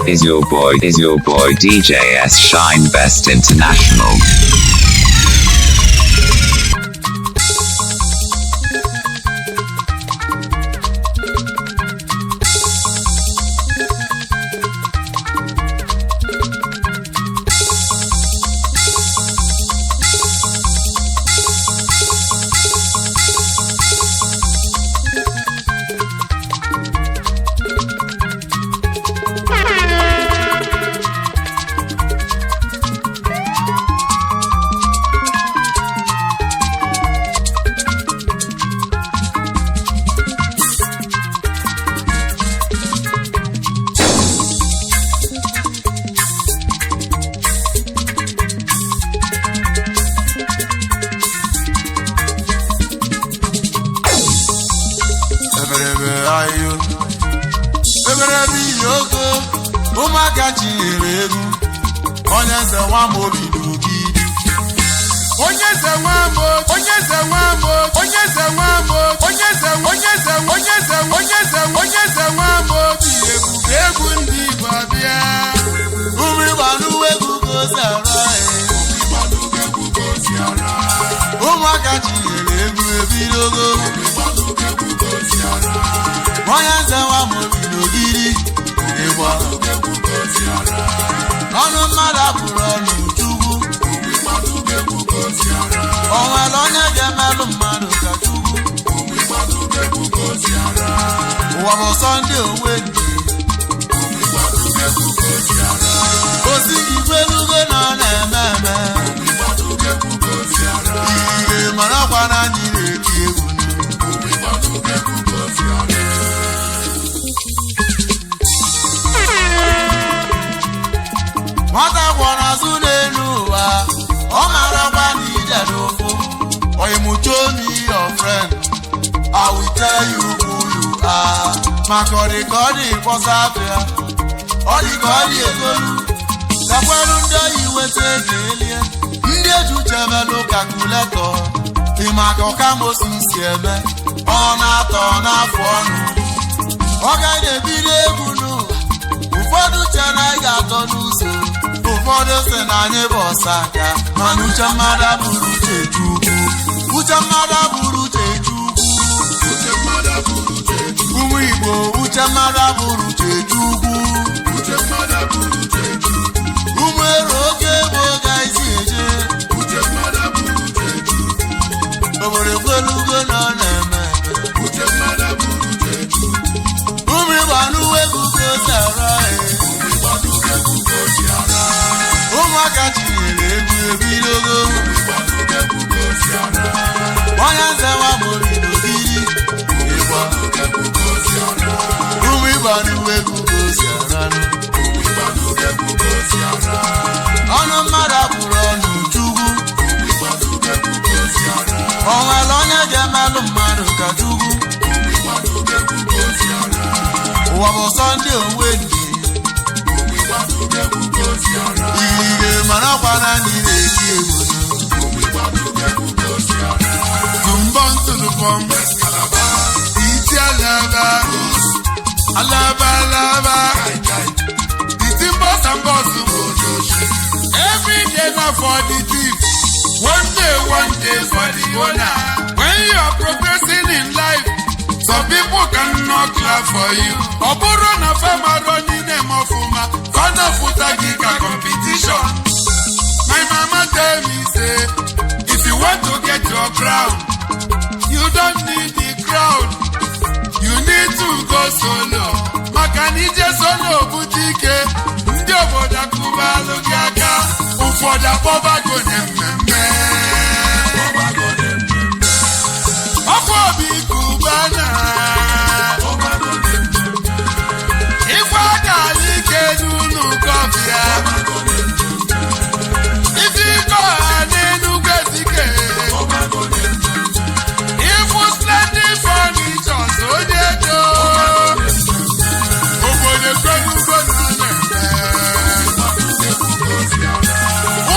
is your boy DJ S Shine Best International.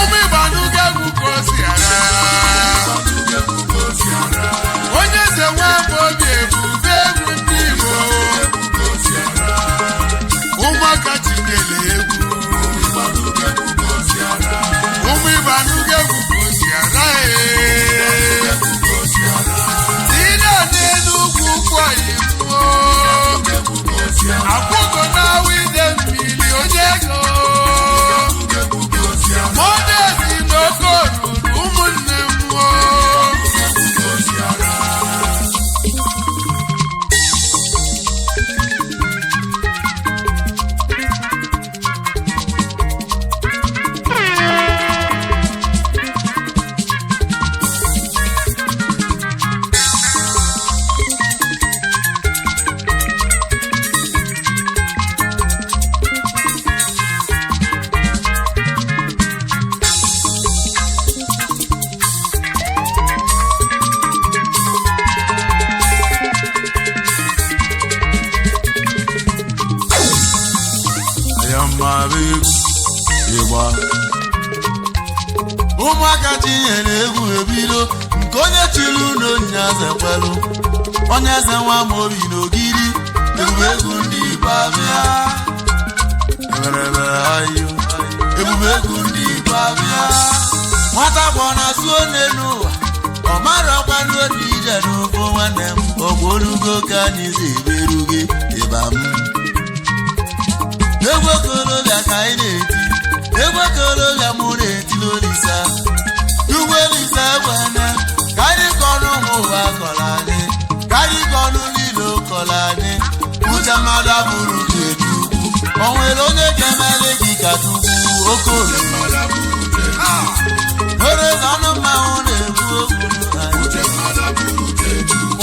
Umi banu chinyere egwu ebido nke onye chiri ụlọ nyaze kwelu onye eze nwa ma obi n'ogiri ebube egwu ndị Igbo abịa ebube egwu ndị Igbo abịa nwata gbọ na suo n'ụwa ọ mara ọkwa n'otu ije n'ụfọ nwanne m ogborugo ka anyị si eberugo ịba m egwu okorobịa ka anyị na-eti egwu okorobịa mụ na-etili Olisa ugwu Olisa gbana ka anyị kọrọ ụmụ ụwa kọrọ anyị ka anyị kọrọ niile kọrọ anyị uche mmadụ abụrụ ka etu o nwere onye ga-emele gị ka Chukwu okoro nwere ọnụ mmanwụ na-ekwu okwu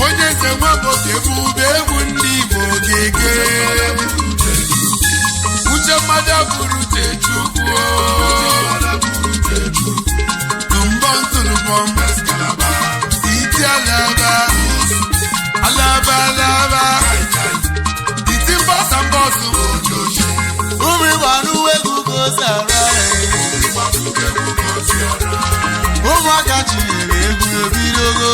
onye nze nwaboke ebube egwu ndị Igbo gege uche mmadụ abụrụ Chukwu tumbom tumbom iti alaba iti mbọsa mbọsụ ụmụ Igbo anụwa egwu gosara ụmụaka chinyere egwu ebidogo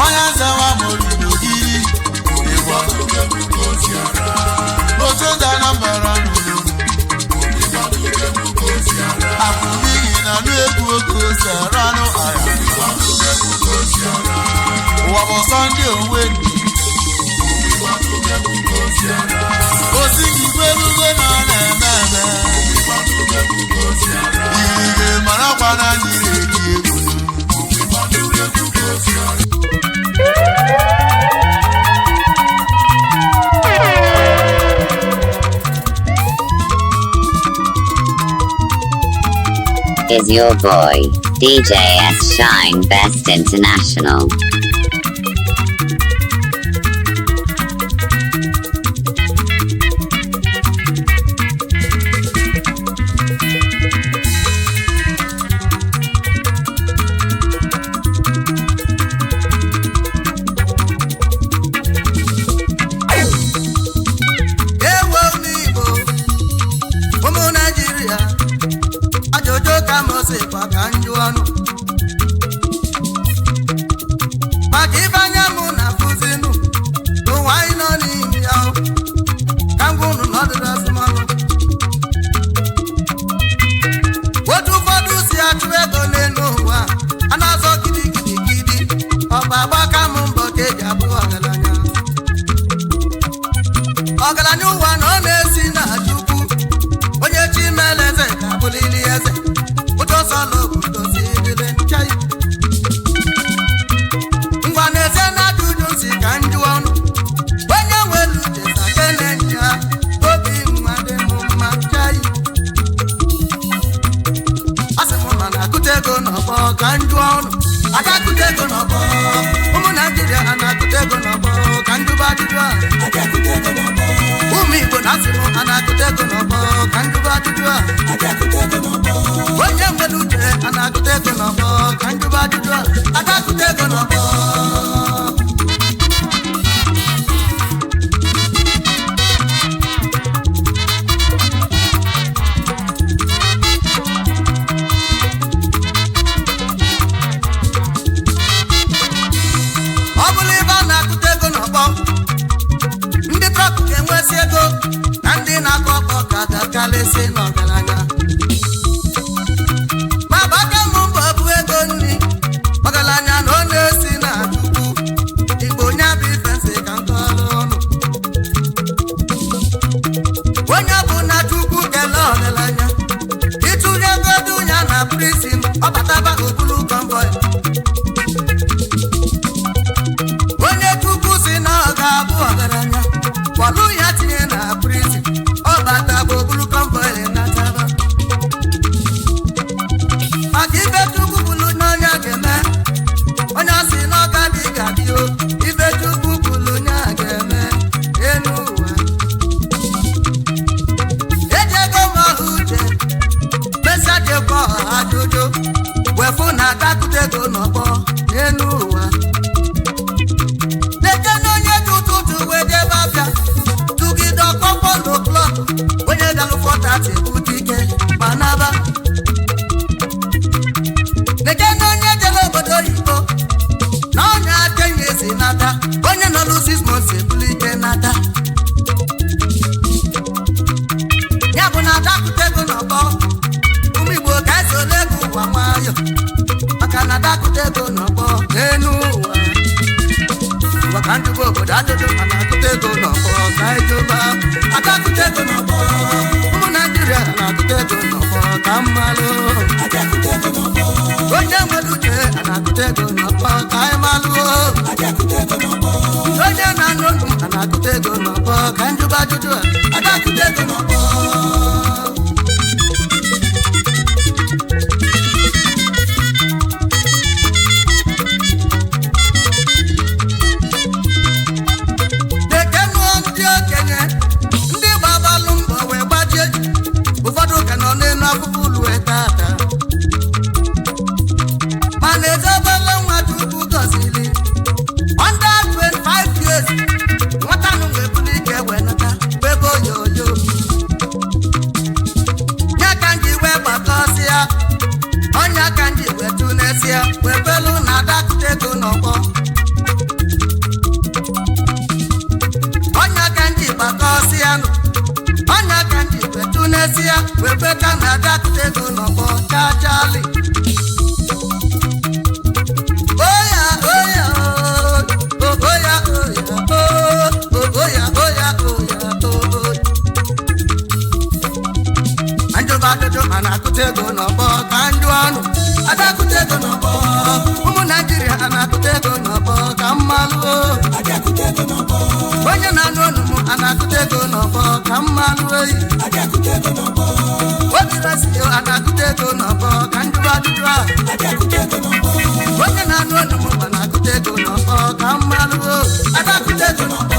onye nze nwa mori n'ogiri otu ndị Anambra n'ụlọ akụ n'ihi na nụ egwu oke osara anụ ahịa ụwa bụ Sọnde onwe osi igwe elugo na ọ na-eme eme ihe marakwa na anyị na-eji egwu Is your boy, DJ S Shine Best International. Walu ya tinye na prison, ọ bata bụ bulu convoy na adakutego n'ọgbọ n'enu ụwa ụwa ka ndị bụ obodo ajụjụ mana akụtego n'ọgbọ ka ejoba adakutego n'ọgbọ ụmụ Naijiria na-akụtego n'ọgbọ ka mmalụ onye nwere uche na-akụtego n'ọgbọ ka anyị malụ onye na-anụ ndụ na-akụtego n'ọgbọ ka njụba ajụjụ adakutego n'ọgbọ ụmụ Naijiria na-akụtego n'ọgbọ ka mmalụ onye na-anụ ọnụ m na-akụtego n'ọgbọ ka mmalụ oyi obi resio na-akụtego n'ọgbọ ka njụba ajụjụ onye na-anụ ọnụ m na-akụtego n'ọgbọ ka mmalụ adakụtego n'ọgbọ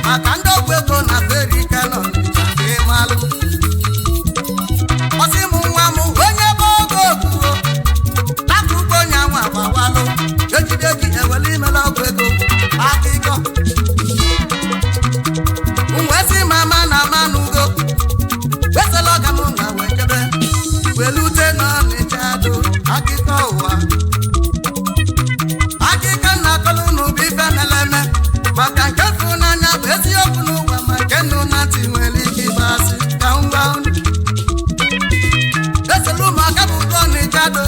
maka ndị ọgwụ ego na America nọ n'ịmalụ ọsị m nwa m onye bụ ogo oguo akụkọ onye anwa agbawalụ ejide gị ewele imela ọgwụ ego akịkọ nwesị mama na manụgo wesala ọga m na wejebe welute n'ọnịcha do akịkọ ụwa akịkọ na akọlụ n'ubi ife meleme maka nke fụnanya bụ eziokwu n'ụwa ma nke nụ na ntị nwere ike ịbasị ka ngwa eselu ụmụaka bụ ụgwọ n'ịjado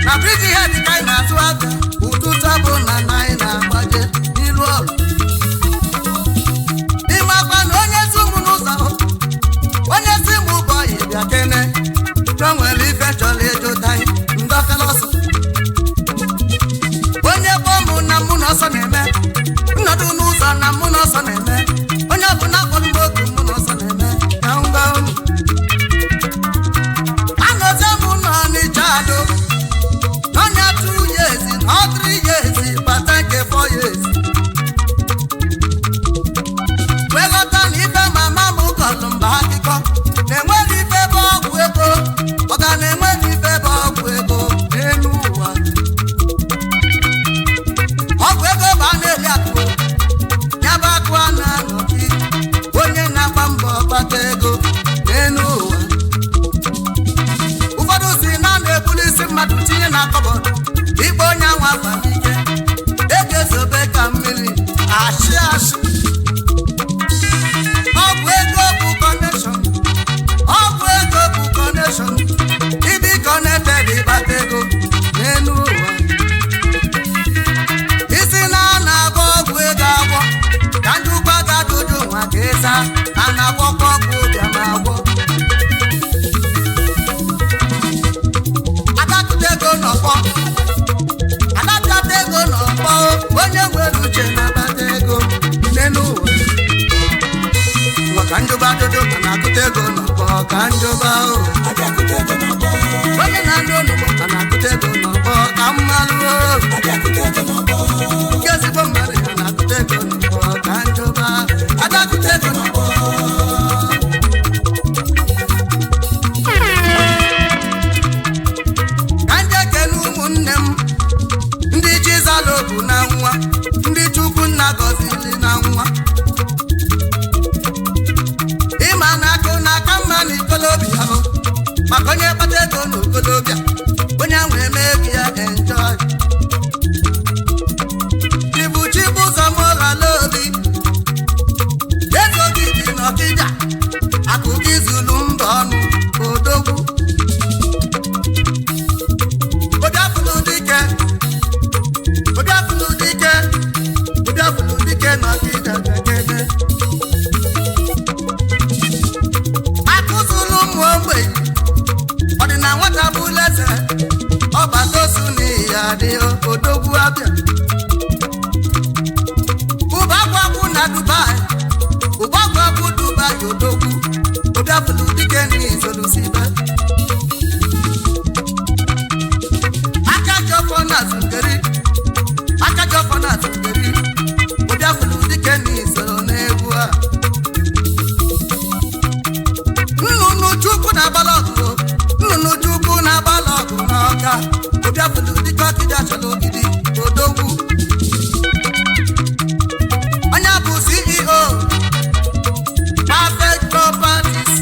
na briji ihe dịka anyị na-azụ abịa ụtụtụ bụ na anyị na-agbaje n'ilu ọrụ n'ime akwa na onye si ụmụ n'ụzọ onye si mụ bụ ọyị bịa kene chọ nwere ife chọrọ ịjụta ndọkala ọsọ onye bụ ụmụ na mụ na ọsọ na-eme nnọdụ n'ụzọ na mụ na ọsọ na-eme onye ọbụla kpọrọ m otu mụ na ọsọ na-eme ka ngwa anọzie m nọ n'ịcha adụ n'ọnya 2 years na 3 years bata nke 4 years wee ghọta na ife mama m kọlụ mba akụkọ na-enweghị ife ebe ọgwụ ego ọ ga na-enweghị ife ebe ọgwụ ego n'elu ụwa ọgwụ ego bụ a na-eli akụ nyaba akụ a na-anọchi onye na-agba mbọ kpata ego n'elu ụwa ụfọdụ si na na-ebuli isi mmadụ tinye na kọbọd ikpe onye anwa afamike ego ezobe ka mmiri ashị ashị ọgwụ ego bụ kọneshọn ọgwụ ego bụ kọneshọn ibi kọneted ịbata ego n'elu ụwa isi na a na-agba ọgwụ ego agwọ ka ndị ụgba ga-ajụjụ nwa ka ịza a na-agwọkwa ọgwụ ụbịa ma agwọ adakụta ego n'ọkpọ adabịa ka njọba o onye na-anụ onugbo a na-akụta ego n'ọgbọ ka mmalụ o nke ezigbo mmadụ ya na-akụta ego n'ọgbọ ka njọba adakụta ego n'ọgbọ ka ndị ekele ụmụnne m ndị Chizalo bụ na nwa ndị Chukwu nna gọzili na nwa ịma na-akụ n'aka mma na ikolobịa maka onye kpata ego n'okolobịa onye ahụ eme ego ya enjoy chibu ụzọ m ọghala obi ego gị dị n'Ọkịja akụ gị zuru mba ọnụ odogwu obiafụlụ dike n'Ọkịja ga-eme akụzuru ụmụ ogbenye ọdịna nwata bụla eze ọgbatosu n'ihi adị odogwu abịa ụbagwagwu na Dubai odogwu obiafụlụ dike n'izolusibe akajọfọ na Zungeri obiafụlụ dike n'izolo n'egwu a nnụnụ Chukwu na-agbala ọgụ n'Ọka obiafụlụ dike Ọkịja chọrọ ogidi odogwu onye bụ CEO Perfect Properties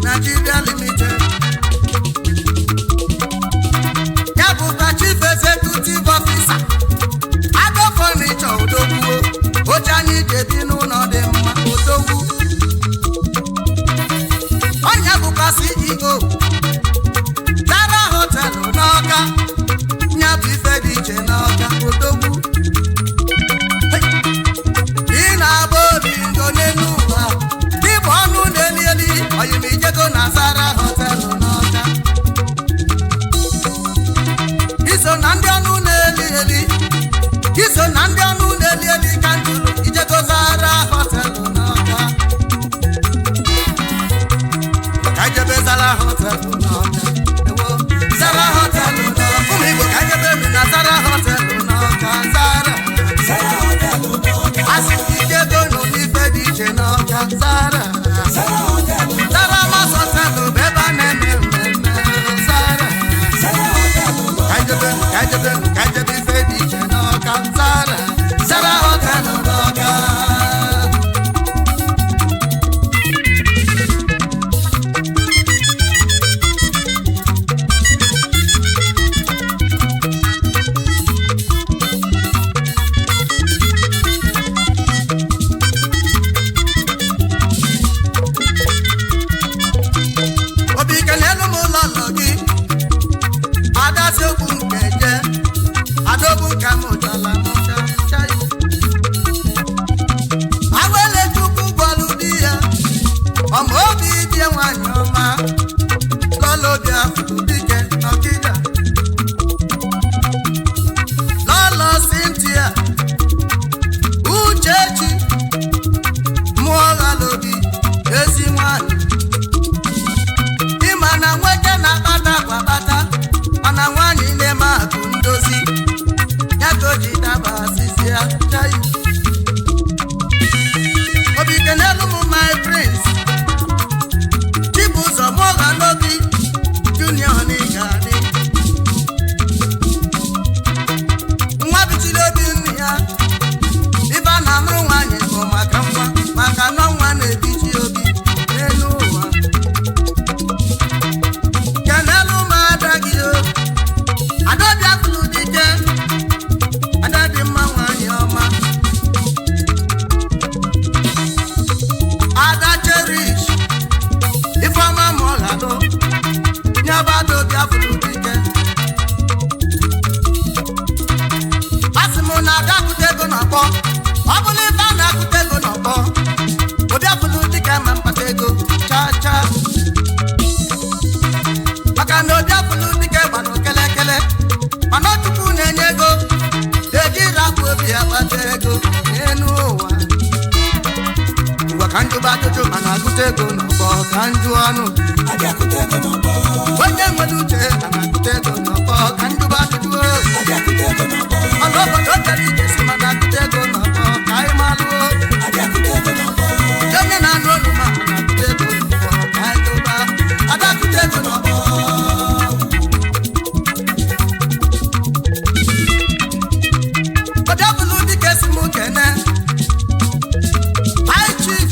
Nigeria Limited ya bụ Chief Executive Officer Ado Furniture odogwu oche anyị ga-ebi n'ụlọ dị mma odogwu onye bụkwa CEO Zara Hotel n'Ọka nya bụ ife dị iche n'Ọka odogwu ị na-agba obi ngo n'elu ụwa ịbụ ọnụ na-eli oyimijego na Zara Hotel n'Ọka iso na ndị ọnụ na-eli ka njụrụ ijego Zara Hotel n'Ọka ka jebe Zara Hotel n'Ọka Zara Hotel n'Ọka ụmụ Igbo ka jebe na Zara Hotel n'Ọka Zara asị ijego n'ife dị iche n'Ọka Zara Mas Hotel bụ ebe a na-eme mmemme Zara ka jebe ife dị iche n'Ọka Zara Hotel n'Ọka awele Chukwu gwọlụ di ya ọma obi die nwanyị ọma lọlọbịa dike n'Ọkịja lọlọ Cynthia Uchechi mụọ ghalobi ezi nwanyị ịma na nwoke na-akpata kwakpata mana nwanyị na-eme akụ ndozi ya ka o ji daba asịsị ya chai obi kenelu m my prince Chibụzọ Mogalobi Junior n'ịgadị na-akụta ego n'ọgbọ ka njụ ọnụ onye nwere uche na-akụta ego n'ọgbọ ka njụba ajụjụ ọnụ obodo chara ije si ma na-akụta ego n'ọgbọ ka anyị malụo onye na-anụ olu ma na-akụta ego n'ọgbọ ka anyị jụba ada akụta ego n'ọgbọ ọdọbụlụ dịka esi m kene High Chief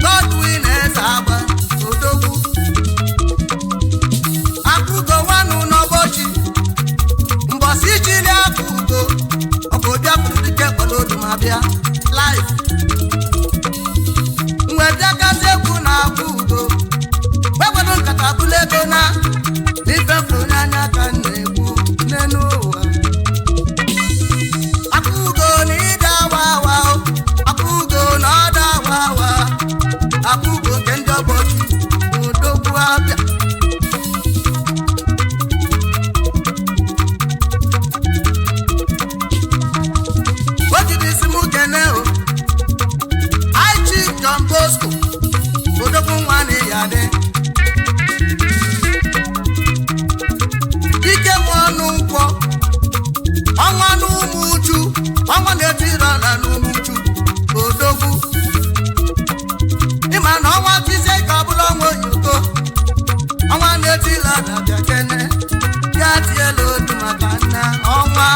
Godwin Eze Agba Odogwu akụgo nwanụ n'ọbọchị mbọsị chili akụgo ọkụ bịapụrụ dike kpọrọ odu ma bịa live mgbe bịakazi egwu na akụgo gbegbado nkata bụla ego na ife fụrụ n'anya ka m na-egwu n'elu ụwa akụgo na ịda awa akụgo na ọda awa akụgo nke ndị ọbọchị Odogwu abịa ojidisi m kene o High Chief John Bosco Odogwu nwa na ya dị dike nwe ọnụ nkwọ ọnwa n'ụmụ uchu ọnwa na-etiri ala n'ụmụ uchu Odogwu ịma na ọnwa tizie ka ọ bụla ọnwa oyoko ọnwa na-etiri ala bịa kene ya tiela otu maka nna ọnwa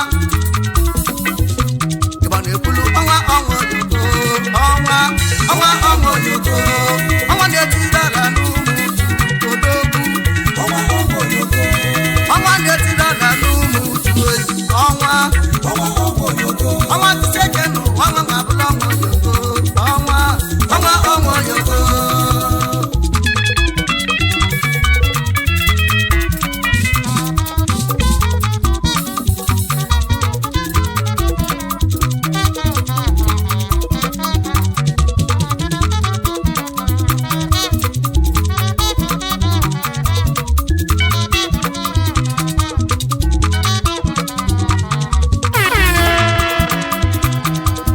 ịgba na-ekwulu ọnwa oyoko ọnwa oyoko ọnwa na-etiri ala n'ụmụ uchu Odogwu ọnwa na-etiri ala n'ụmụ uchu ọnwa tizie kenụ ọnwa ma bụla ọnwa oyoko ọnwa oyoko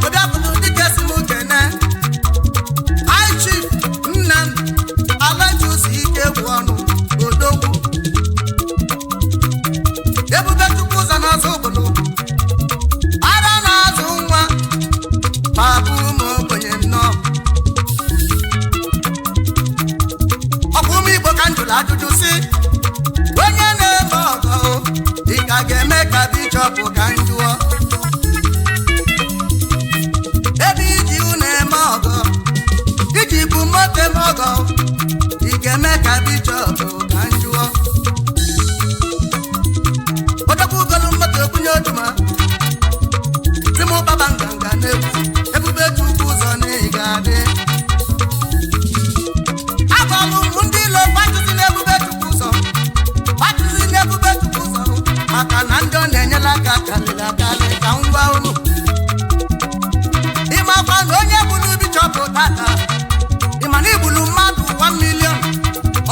Odabụlụ dịka esi m kene High Chief Nnamdi Alajusi ike egwu ọnụ Odogwu ebube chukwu ụzọ na-azụ obodo ara na-azụ nwa babụ ụmụ ogbenye nnọọ ọkwa ụmụ Igbo ka njụrụ ajụjụ si onye na-eme ọgọ ị ka ga-eme ka bishọp ka njụọ ebe iji unu eme ọgọ iji bụ moto eme ọgọ ị ga-eme ka bishọp ka njụọ Odogwu golu mmoto ebunye oduma timụ baba nganga na-egwu ebube chukwu ụzọ na ị ga-adị agọlụ ụmụ ndị ilo gbatuzi n'ebube chukwu ụzọ maka na ndị ọ na-enyela aka karịrị akarị ka ngwa unu ịmakwa na onye bụrụ bishọp tata ịma na igbulu mmadụ 1 million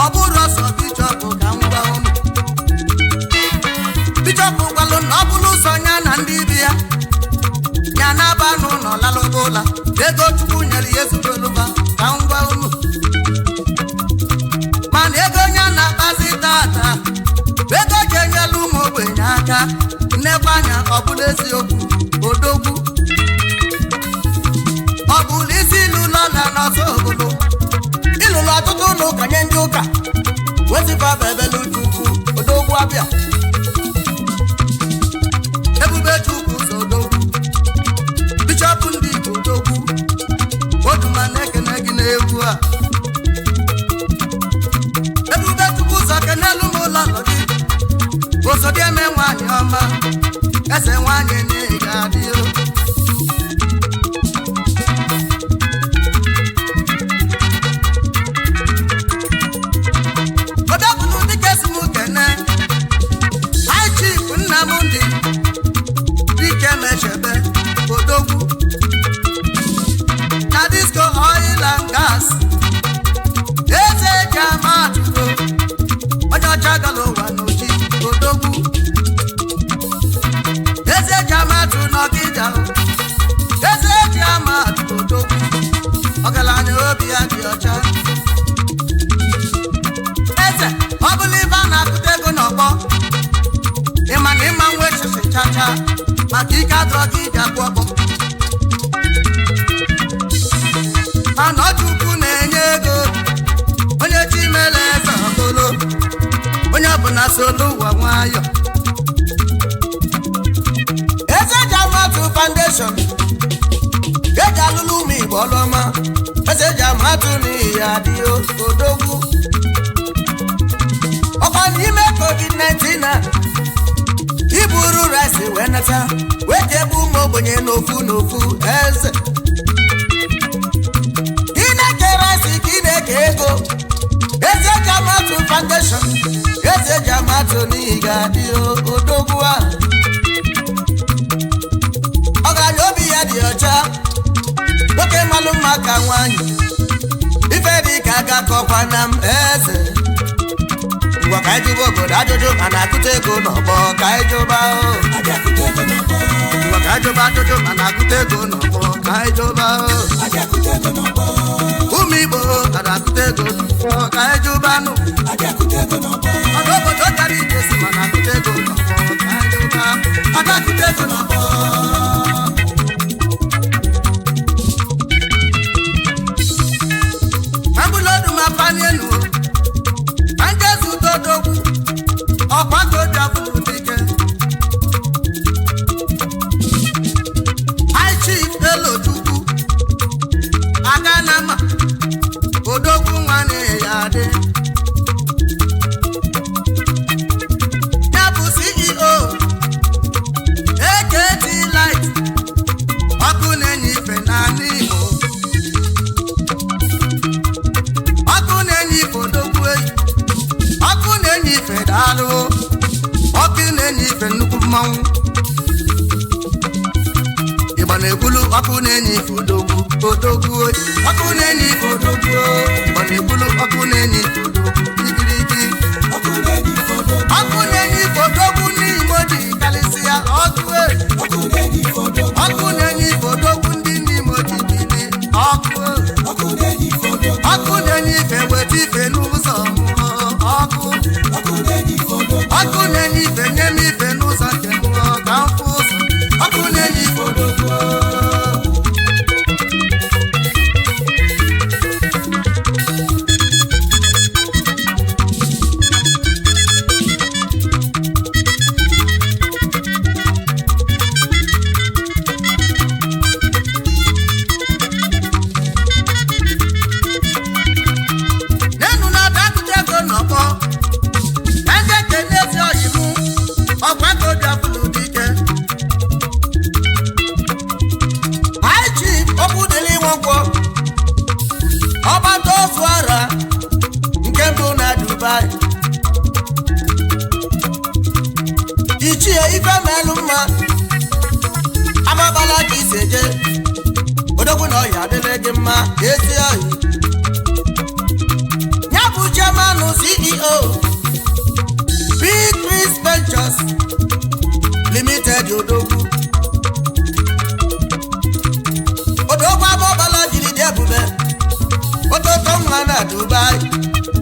ọ bụrụ ọsọ bishọp ka ngwa unu bishọp gwalụ na ọ bụrụ ụzọ ya na ndị ibe ya na-aba n'ụlọ lalụba ụla ego chukwu nyere ya ezugoluba ka ngwa unu mana ego onye na-akpazi tata ego ji enyela ụmụ ogbenye aka nnekwa anya ọ bụla eziokwu Odogwu ọ bụla isi ilu ụlọ na n'ọzọ obodo ịlụlụ ọtụtụ ụlọ ụka nye ndị ụka wezibaba ebelu chukwu Odogwu abịa ebube chukwu ụzọ Odogwu bishọp ndị Igbo Odogwu oduma na-ekene gị n'egwu a ebube chukwu ụzọ kenelu m ụlọ nọ gị osodi eme nwaanyị ọma eze nwaanyị na ị ga-adị Odabụlụ dịka esi m kene High Chief Nnamdi Dike Mechebe Odogwu na Disco Oil and Gas eze jamatugo onye ọcha gala ụwa n'oji Odogwu eze jama ma solo ụwa nwayọ eze Jamatu Foundation eji alụlụ ụmụ Igbo ọlụọma eze Jamatu n'ihi adịghị odogwu ọkwa n'ime COVID-19 na iburu rice wee nata wee jebe ụmụ ogbenye n'ofu eze ị na-eke rice ka ị na-eke ego eze Jamatu Foundation eze Jamatu n'ihi ga-adị odogwu a ọgaranya obi ya dị ọcha nwoke malụ mma ka nwanyị ife dị ka agakọkwa na m eze ngwa ka anyị jụba obodo ajụjụ ma na-akụta ego n'ọgbọ ka anyị jụba ngwa ka anyị jụba ajụjụ ma na-akụta ego n'ọgbọ ka anyị jụba ụmụ Igbo ka na-akụta ego n'ọgbọ ka anyị jụba nụ ọdụ obodo kara ije si ma na-akụta ego n'ọgbọ ka anyị jụba akụta ego n'ọgbọ ambụlodu ma panienu anjezu dodogwu ọkwago jafuru dike aichi elochukwu aka na ma odogwu nwanne ya dị ya bụ CEO AKT Light ọkụ na-enye ife n'ala Igbo ọkụ na-enye ife odogwu eyi ọkụ na-enye ife daalụ ọkụ na-enye ife nnukwu mmanwụ Ịgba na-ekwulu ọkụ na-enye ife odogwu oyi ọkụ na-enye ife odogwu Ịgba na-ekwulu ọkụ na-enye ife odogwu igirigi ọkụ na-enye ife odogwu n'Imo ji karịsịa ọkụ na-enye ife odogwu ndị n'Imo ji bili ọkụ na-enye ife weta ife n'ụzọ mmụọ ọkụ na-enye ife nye m ife n'ụzọ nke mmụọ ka m fụ ụzọ ọkụ na-enye ife odogwu nenu na dakụta ego n'ọkpọ eze kenezi oyimu ọkwa ka obi afụlụ dike aichi okwu dịrị nwokwọ ọgbata ozu ara nke mbụ na Dubai ichie ife melụ mma agbabala ka isi eje odogwu na ọya adịrị gị mma ezi oyi ya bụ chairman CEO Big Chris Ventures Limited odogwu agbabala jiri dị ebube ototo nwa na Dubai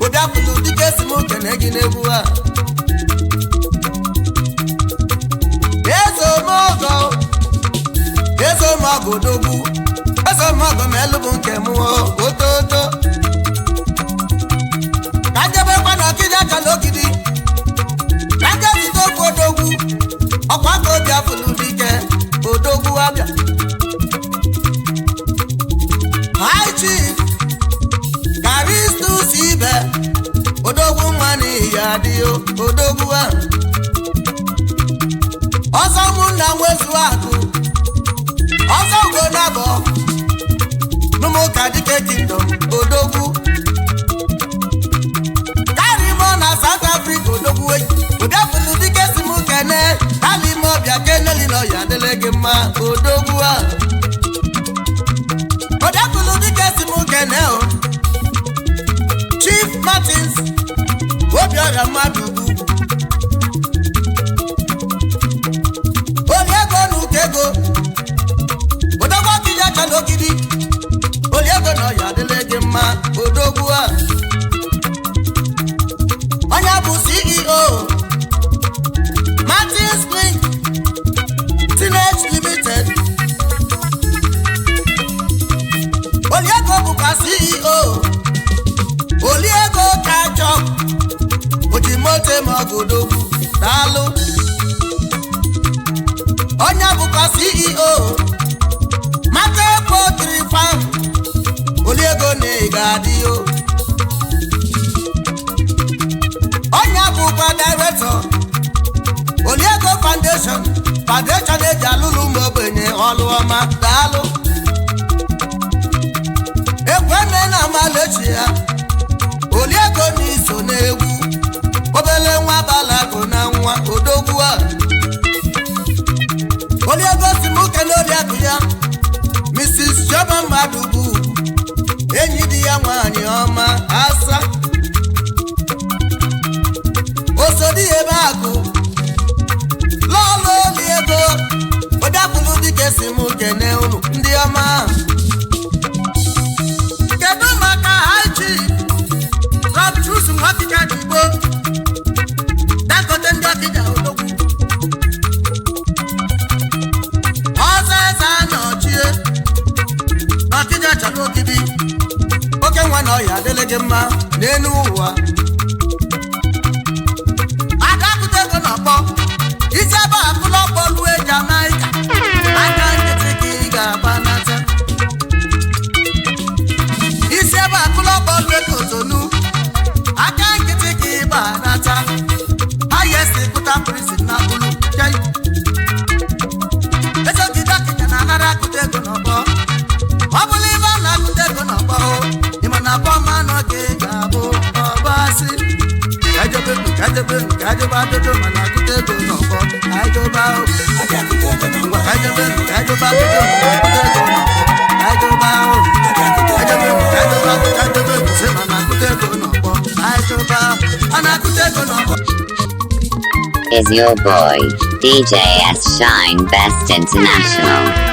obi afụlụ dike si m kene gị n'egwu a ezomogo odogwu ezomogo ma elu bụ nke mụọ ototo ka njebekwa na ọkịja aka n'ogidi ka njezite okwu odogwu ọkwa ka obi afụlụ dike odogwu abịa High Chief Karistus Ibe odogwu nwa n'ihi adịghị odogwu a ọzọ ụmụnna nwezu akụ ọzọ ugo nabọ n'ụmụka dike kingdom odogwu karimo na South Africa odogwu eyi obiafụlụ dike si m kene alime ọbịa keneli na ọya adịle gị mma odogwu a obiafụlụ dike si m kene o Chief Martins Obiora mmadụ ugwu oliego na ukego odogwu ọkịja chala ogidi oliego na ọya adịle gị mma odogwu a onye bụ CEO Martin Spring Teenage Limited oliego bụkwa CEO oliego kachọ ojimote ma ọgụdo ga-adị o onye bụkwa director Oliego Foundation eji alụlụ ụmụ ogbenye ọlụ ọma daalụ ekweme na amalechi ya Oliego n'iso n'egwu obele nwa balago na nwa odogwu a Oliego si m kele Oliego ya Mrs. Joma Madugu enyi di ya nwanyị ọma asa osodi ebe akụ lọlọ Oliego odapụlụ dike si m kene unu ndị ọma kedu maka haji Rob Truss Nwakika Digbo Dangote ndị Ọkịja odogwu ọzọ eze anọchie Ọkịja chọrọ ogidi oke nwa na ọya adịlị gị mma n'elu ụwa adapụta ego n'ọkpọ isi ebe akụlọ bọọlụ Jamaika aka nkịtị ka ị ga-agbanata isi ebe akụlọ bọọlụ Kotonu aka nkịtị ka ị gbanata ayesi pụta prison na bulu ezogide Ọkịja na-anara akụta ego n'ọkpọ ọ bụla ibe a na-akụta ego n'ọkpọ ịma na bọma nọ gị ga-abụ ọbasị kajebe adodo mana akụta ego n'ọkpọ kajebe Is your boy, DJ S Shine Best International.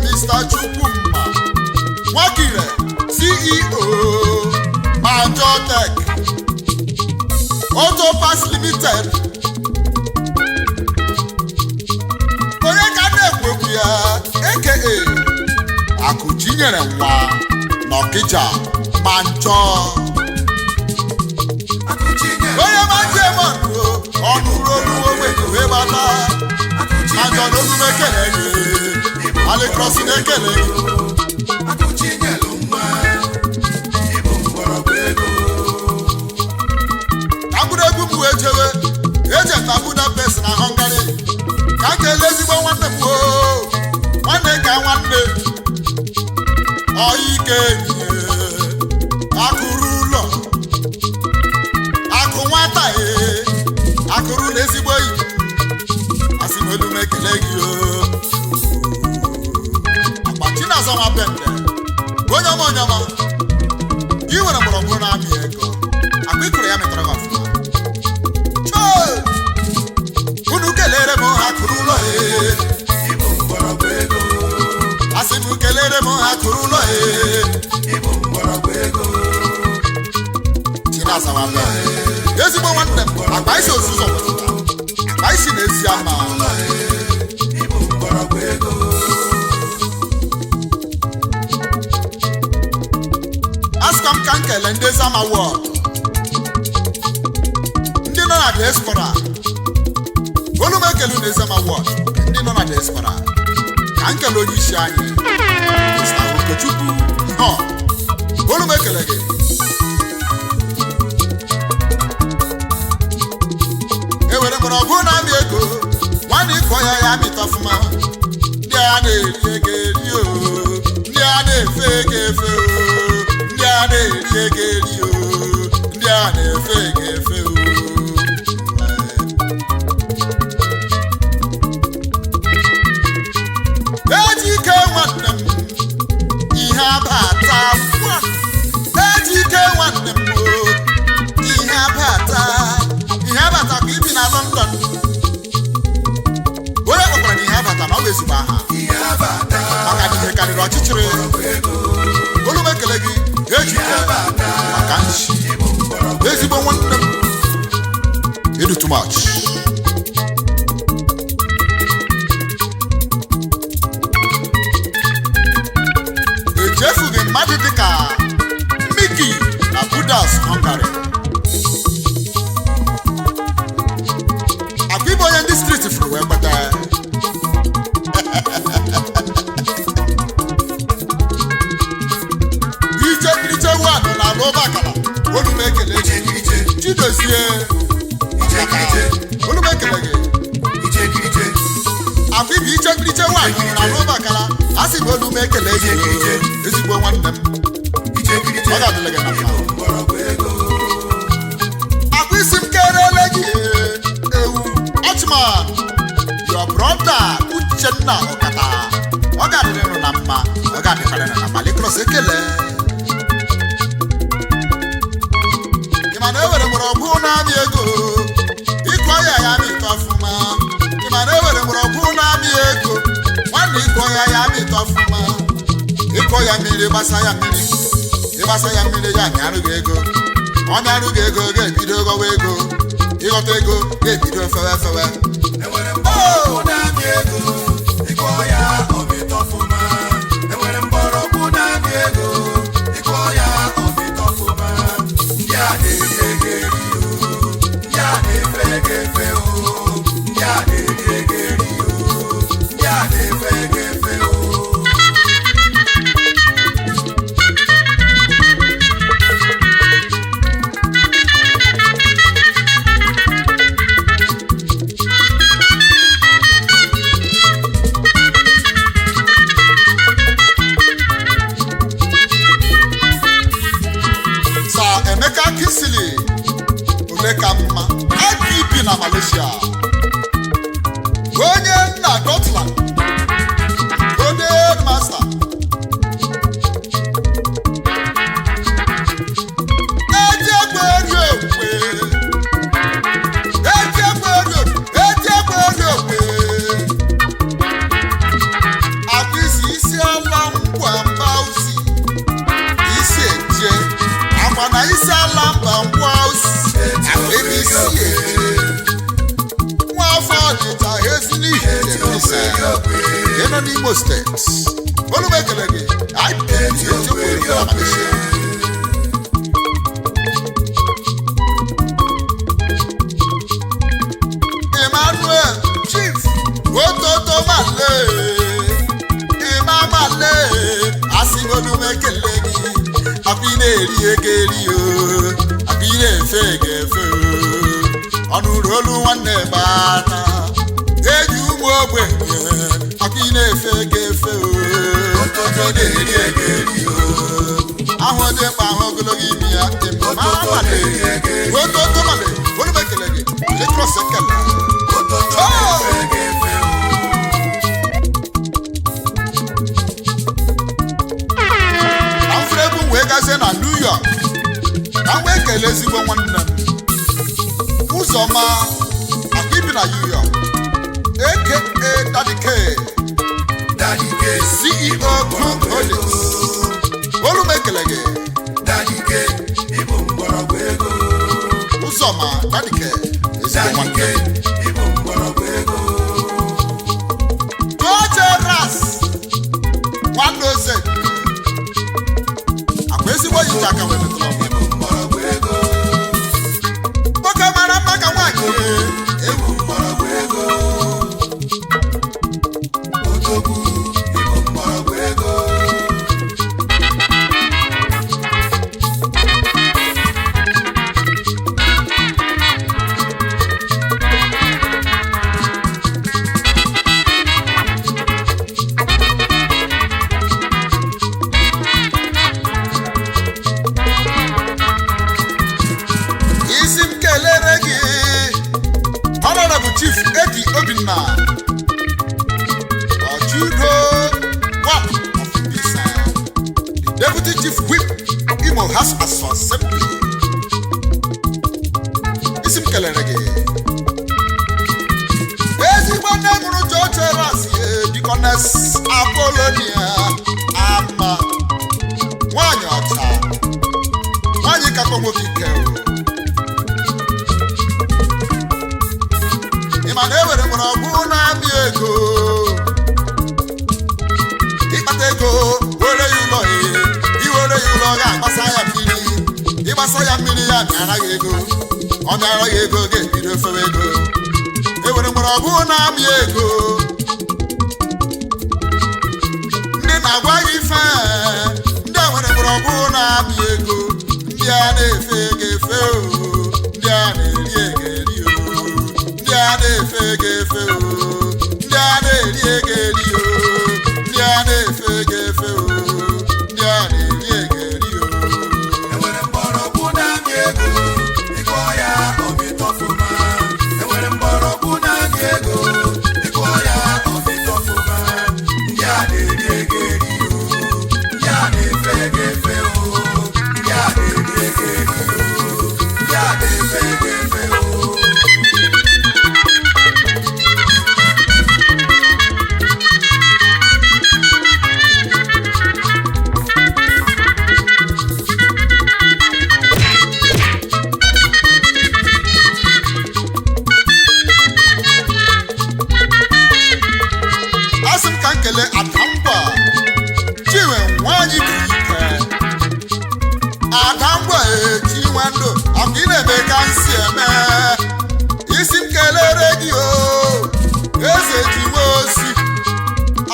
Mr. Chukwuma Nwakire CEO Majotech Auto Pass Limited onye ka na-ekwu ya aka Akụchinyere nwa n'Ọkịja ma njọ onye maji mmadụ ọnụrụ olu ogbenye wee bata ajọ n'olu ekele gị Alikrosi na-ekele gị egwu m wee jewe ejeta Budapest na Hungary ka a ga-ele ezigbo nwanne m nwanne ka nwanne ọike akụrụ ụlọ akụ nwata akụrụ na ezigbo yi asị m elu m ekele gị akpachi na azọma bende onye ọma onyama ị nwere mgbọrọgwụ na-amị ego akpa ikụrụ ya metara ọfụma unu kelere m ha kụrụ ụlọ asị m kelere m ha kụrụ ụlọ Chinazawa ezigbo nwanne m akpa isi ozuzo akpa isi n'ezi ama asịka m ka m kele ndị Zama World ndị nọ na diaspora olu m ekele na Zama World ndị nọ na diaspora ka m kele onye isi anyị Mr. Okechukwu olu m ekele gị ewere mgbọrọgwụ na-amị ego nwanne ịkọ ya ya amịta ọfụma ndị a na-eri ego eri ndị a na-efe ego efe ndị a na-eri ego eri ndị a na-efe ego efe ejike nwanne m ihe abata ejike nwanne m ihe abata ka ibi na London onye kpọkwara na ihe abata na ọ bụ ezigbo aha maka na ihe karịrị ọchịchịrị olu m ekele gị ejike maka nchi ezigbo nwanne m edu too much echefughị mmadụ dịka Miki na Budapest Hungary akwibo onye ndị street furu wee gbata iche wadụ na ala ụgbọakala olu m ekele gị Chidozie olu m ekele gị akwibo iche wadụ na ala ụgbọakala asị m olu m ekele gị ezigbo nwanne m ọ ga-adịle gị na mma akwa isi m kerele gị Ochman your brother Uchenna Okata ọ ga-adịrịnụ na mma ọ ga-adịkwarịnụ na mma Alikrosi ekele ị ma na ewere mgbọrọgwụ na-amị ego ịkọ ya ya amịta ọfụma ị ma na ewere mgbọrọgwụ na-amị ego nwanne ịkọ ya ya amịta ọfụma ịkọ ya mmiri gbasa ya mmiri ịgbasa ya mmiri ya mịarụ gị ego ọ mịarụ gị ego ga-ebido gọwa ego ịghọta ego ga-ebido fewe Emeka Kisili Oleka mma IPP na Malaysia onye nna Gotland onye master akwụsị isi ala ngwa mba usi isi mba ngwaus akwebisie nwafọ ọdịta ezi n'ihi ebisa ịnọ n'Imo steeti olu m ekele gị Emmanuel Chief Ototo Male Imamale asigolu m ekele gị abi na-eri ekeri o abi na-efe egefe ọnụ rolu nwanne bana eji ụmụ ogbenye abi na-efe egefe o ototo na-eri ekeri o ahụ dị mkpa ahụ ogologo imi ya dị mma male Ototo Male olu m ekele gị lekros ekele ototo na-efe egefe gazie na New York ka m wee kelee ezigbo nwanne m Ụzọma akpibi na New York aka Daddy K CEO Group Holdings olu m ekele gị Daddy K ịbụ mgbọrọgwụ ego Ụzọma Daddy K ezigbo nwanne ịbụ mgbọrọgwụ ego George Ras nwanne oze ezigbo yicha aka wee metụrụ mgbọrọgwụ ego nwoke mara mma ka nwaanyị ewu mgbọrọgwụ ego odogwu ịbụ mgbọrọgwụ ego Chief Eddie Obinna Ojudo one of Mbisa the Deputy Chief Whip Imo House Assembly isim kelere gị ezigbo nne mụrụ George Ras Deaconess Apollonia ama nwanyị ọcha nwanyị kakọ nwoke ike mana ewere mgbọrọgwụ na-amị ego ịkpata ego were ya ụlọ iwere ya ụlọ ga-agbasa ya mmiri ịgbasa ya mmiri ya mịara gị ego ọ mịara gị ego ga-ebido efewe ego ewere mgbọrọgwụ na-amị ego ndị na-agwa gị ife ndị ewere mgbọrọgwụ na-amị ego ndị a na-efe ego efe ndị a na-eri ego eri ndị a na-efe ego efe ndị a na-eri ego eri ndị a na-efe ego efe ndị a na-eri ego eri enwere mgbọrọgwụ na-amị ego ịkọ ya ọmịtọfụma enwere mgbọrọgwụ na-amị ego ịkọ ya ọmịtọfụma ndị a na-eri ego eri ndị a na-efe ego efe ndị a na-eri ego eri ndị a na-efe ego efe Kele Adangwa Chinwe nwanyị bụ ike Adangwa Chinwendo ọkụ ị na-eme ka nsi eme isi m kelere gị o eze jiwe osi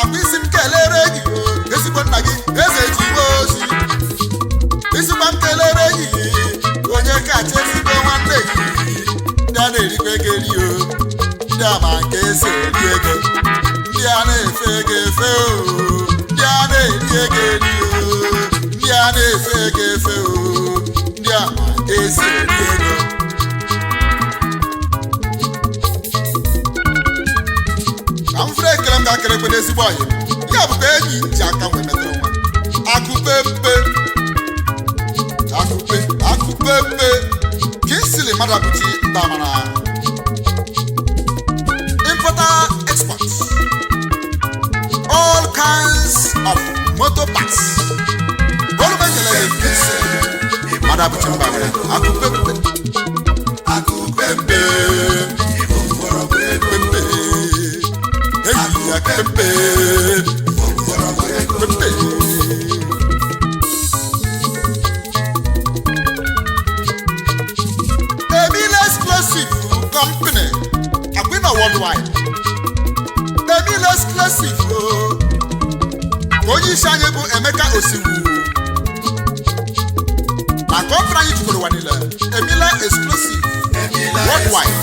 ọkụ isi m kelere gị o ezigbo nna gị eze jiwe osi isikwa m kelere gị onye kacha ezigbo nwanne gị ndị a na-erikwa ego eri o ndị ama nke esi eri ego ndị a na-efe ego efe ndị a na-eri ego eri ndị a na-efe ego efe ndị a ma esi eri ego ka m fere ekele m ga-akere ekwe n'ezigbo ọhịa ya bụkwa enyi nji aka wee metụrụ nwa akụpepe Kingsley Madabuchi Ndamara importer exports all kinds of motor parts. mmadụ abụchi mba nwere akụkpempe eji ya kempe Emile Exclusive Company Akwina Worldwide Emile Exclusive onye isi anyị bụ Emeka Osiwu na kọmpani anyị jikọrọ ụwa niile Emile Exclusive Worldwide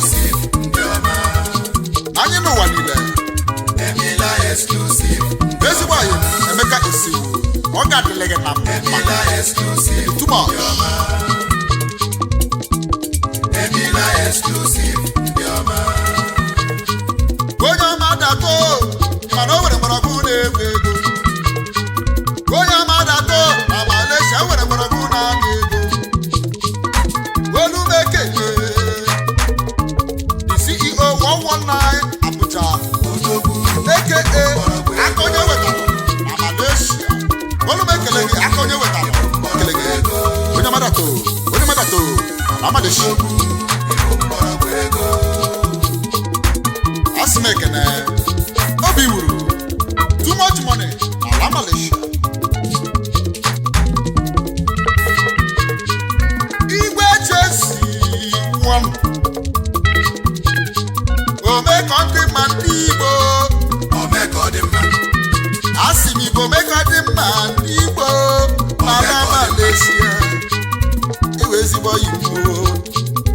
anyị n'ụwa niile ezigbo anyị Emeka Osiwu ọ ga-adịle gị na mma tụmọ onye ọma dato mana o nwere mgbọrọgwụ na-egwu ego onye ọma dato na Malaysia nwere mgbọrọgwụ na-aga ego Olumekeye the CEO 119 Abuja aka aka onye wetara na Malaysia Olumekele gị aka onye wetara kele gị onye ọma dato na Malaysia Asmekene obi wuru too much money ala Malaysia igwe Chelsea won omeko ndị mma ndị Igbo asị m Igbo omeko ndị mma ndị Igbo ala Malaysia iwe ezigbo Igbo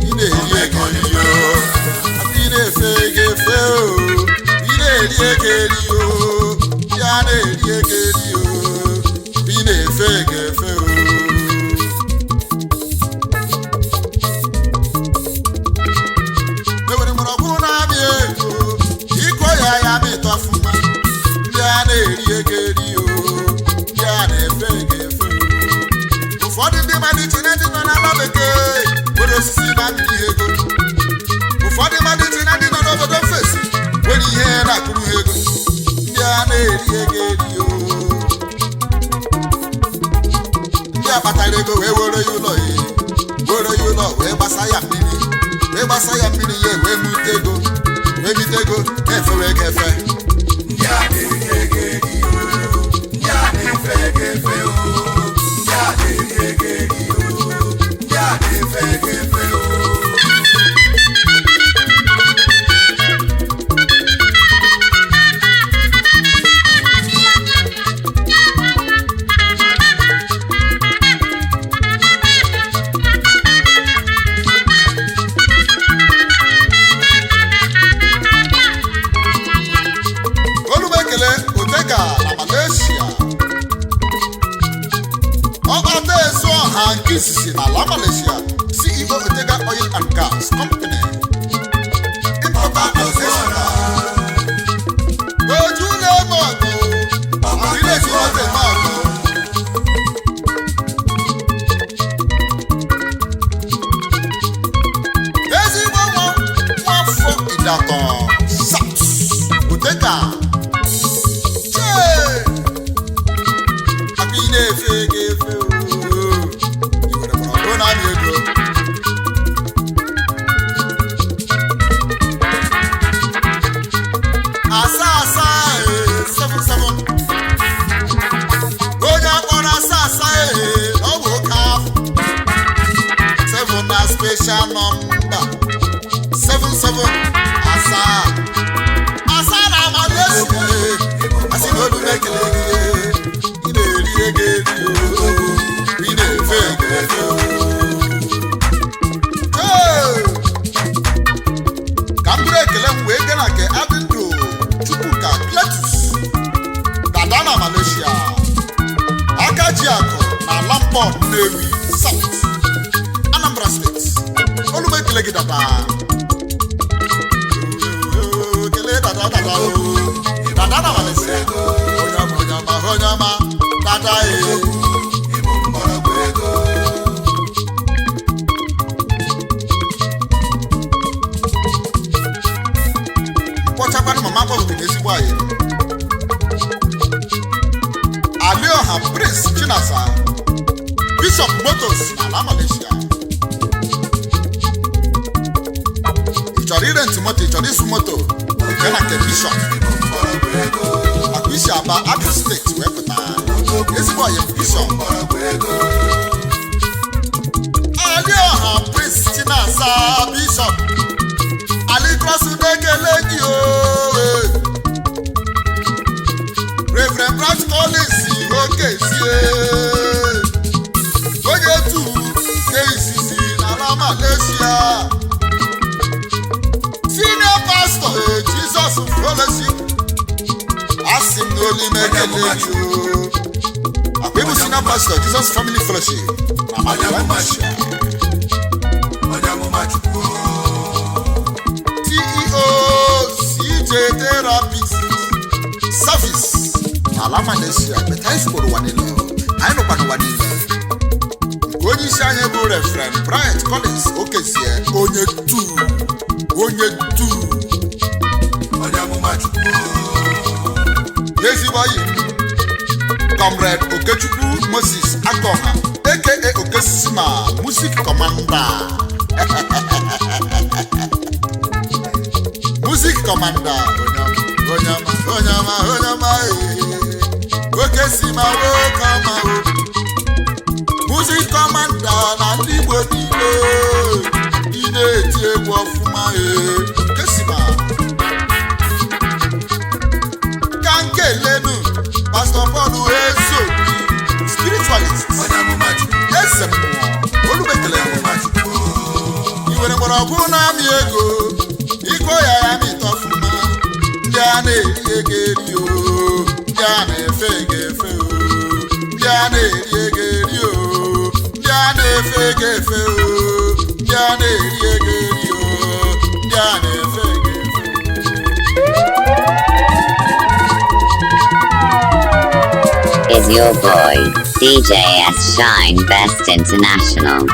ị na-eri ego na-efe efe o ị na-eri eri o ya na-eri eri o ị na-efe efe o ewere mgbọrọgwụ na-abịa ego iko ya mịta ọfụma ndị a na-eri eri o ya na-efe efe o ụfọdụ ndị mmadụ iche na ndị nọ n'ala bekee nwere osisi na mmiri ego ụfọdụ mmadụ iche na ndị nọ n'obodo ofesi nwere ihe na-akụrụ ha ego ndị a na-eri eri o ndị a kpatara ego wee were ya ụlọ wee gbasa ya mmiri ya wee mute ego na-efewe ego efe ndị a na-eri eri o ndị a na-efe efe o ndị a na-eri eri o ndị a na-efe efe o Otega na Malaysia ọkpata ezu ọha nke isisi n'ala Malaysia CEO Otega Oil and Gas Company oju na-eme ọgụ village eme ọgụ ezigbo nwafọ Idatọ South Otega efe o iwere mgbọrọgwụ na-amị ego asa 77 onye akpọrọ asa ọ bụ oke afọ 7 na special number 77 asa na Malaysia asị na Olumekele ka m bụrụ ekele m wee gana ke adịndụ Chukwuka Cletus dada na Malaysia aka ji akụ na Lampọ Nnewi South Anambra State Olumekele gị dada kele dada na Malaysia onye ọma dada mkpọchakwanụ mama gbọgụgị n'ezigbo anyị Alioha Prince Chinasa Bishop Motors ala Malaysia. Ị chọrọ irent moto, ị chọrọ ịsụ moto, nke na nke Bishop. Akụisi Aba Abia steeti wee pụta. Ezigbo ọyị Bishop. Alioha Prince Chinasa Bishop. Ali Krasudekele gị ooo. Reverend Branch Collins Okezie. Onye tu KCC n'ala Malaysia. Senior Pastor Jesus Fellowship. Asị m n'olu mekele gị ooo. Akwebu Senior Pastor Jesus Family Fellowship na Malaysia. CEO CJ Therapist Service ala Malaysia. Beta isikoro wanile. Anyị nụkwa n'wanile. Onye isi anyị bụ Reverend Bryant Collins Okezie. Onye tu. Ezigbo yi Comrade Okechukwu Moses Akoha aka Okesima Music Commander. Music Commander Onyama Okesima Okama Music Commander na ndị Igbo niile ị na-eti egwu ọfụma Okesima ka nkelenu Pastor Paul Ezobi spiritualist ese mmụọ olubekele iwere mgbọrọgwụ na-amị ego iko ya mịta ọfụma ndị a na-eri ego eri o ndị a na-efe ego efe o ndị a na-eri ego eri o ndị a na-efe ego efe o ndị a na-eri ego eri o ndị a na-efe ego efe Is your boy, DJ S Shine Best International.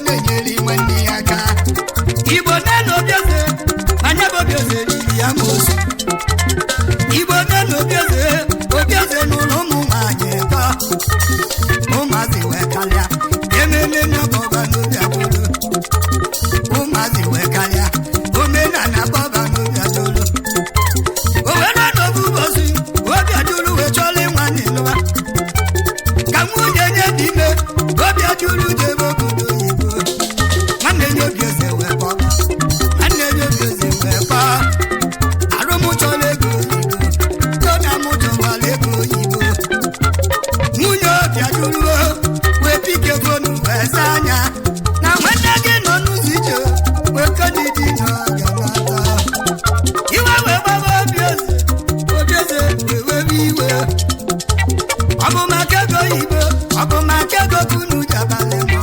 na-enyere nwanne ya aka Igbo na-elo obieze anya bụ obieze riri ya mosu Igbo na-elo obieze n'ụlọ ụmụ nwaanyị tọ ụmụazị wee kalịa ememe na bọba n'obi adolo ụmụazị wee kalịa omenala bọba n'obi adolo o were n'obu ụbọchị obi adolo wee chọrọ nwanne lụwa ka nwunye nye dị ime obi adolo jebe obodo oyibo nwanne nye obi eze wee kpọ nwanne nye obi eze wee kpọ arụmụ chọrọ ego oyibo tona mụ chọwara ego oyibo nwunye obi adolo wee pike fonu wee saa anya na nwanne gị nọ n'ụzọ ije wee kodidi n'ọganata iwe wee gbaba obi eze wee wewe iwe ọ bụ maka ego oyibo ọ bụ maka ego kunu jabalị mọ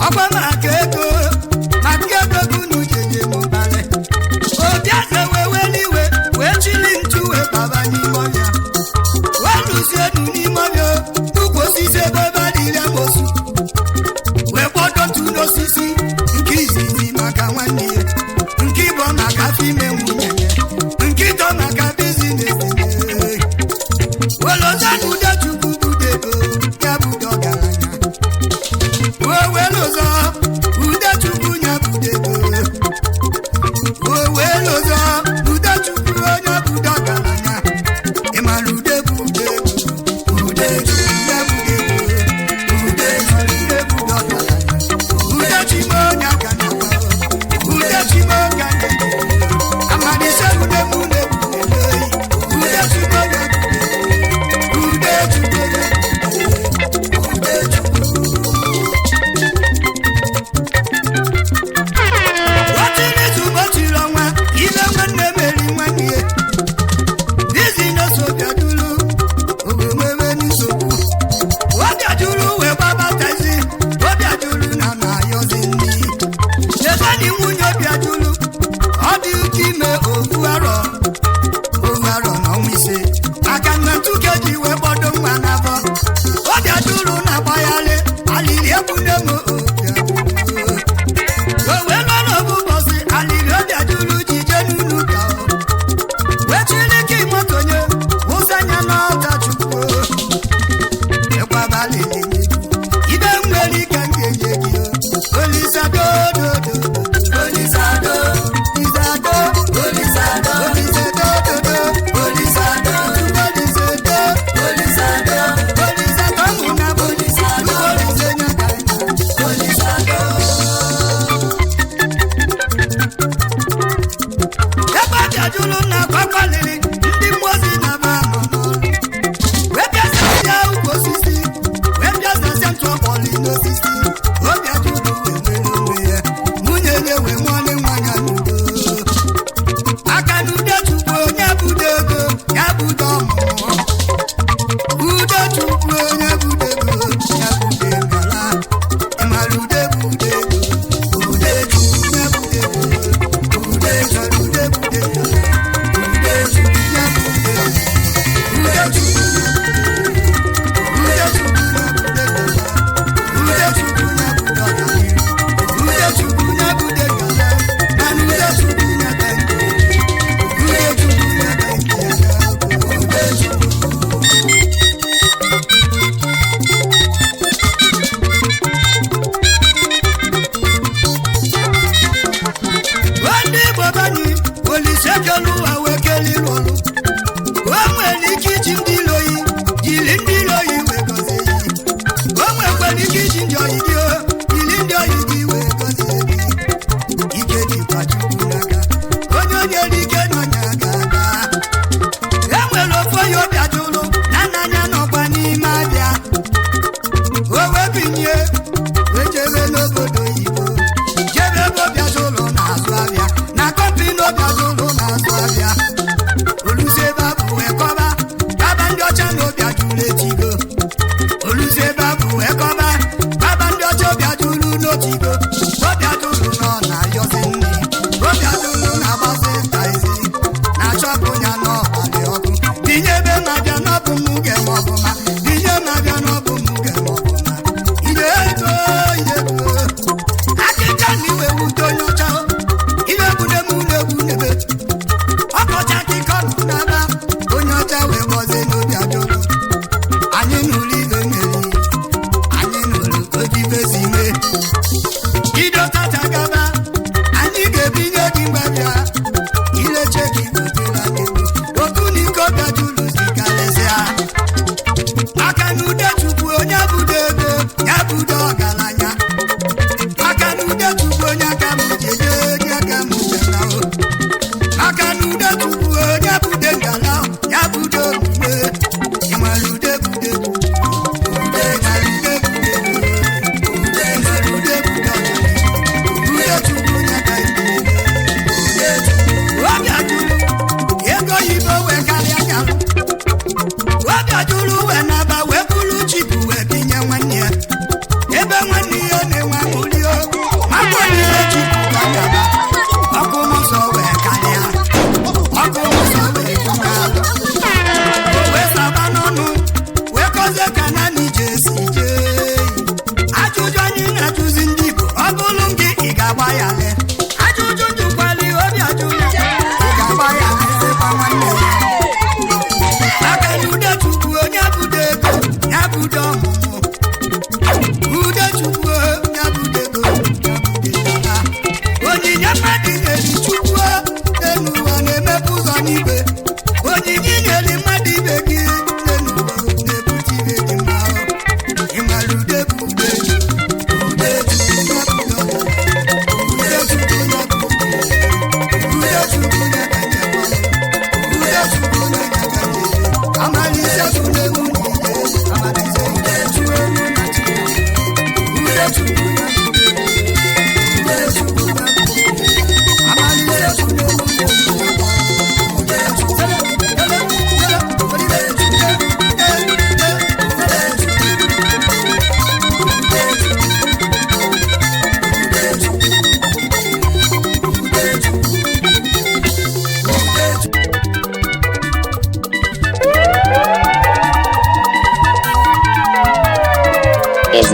ọ bụ maka ego kunu jeje mụbalị obi eze wee weliwe wee chili ntu wee baba n'ime ọbịa wee lụzie enu n'ime ọbịa n'ukwu osisi ebe ebe adịrị amosu wee kpọdotu n'osisi nke izizi maka nwanne ya nke ịbọ maka afọ ime nwunye ya nke ịdọ maka bizines welozanụde chukwu budego ya bude ọgaranya welozọ ude chukwu ya budego welozọ ude chukwu onye bude ọgaranya ịmara ude bude ude chukwu ya budego ude bude ọgaranya ude chimo onye aka na ude chimo onye aka na amadịse ude mụ na-ebudego ude chimo ya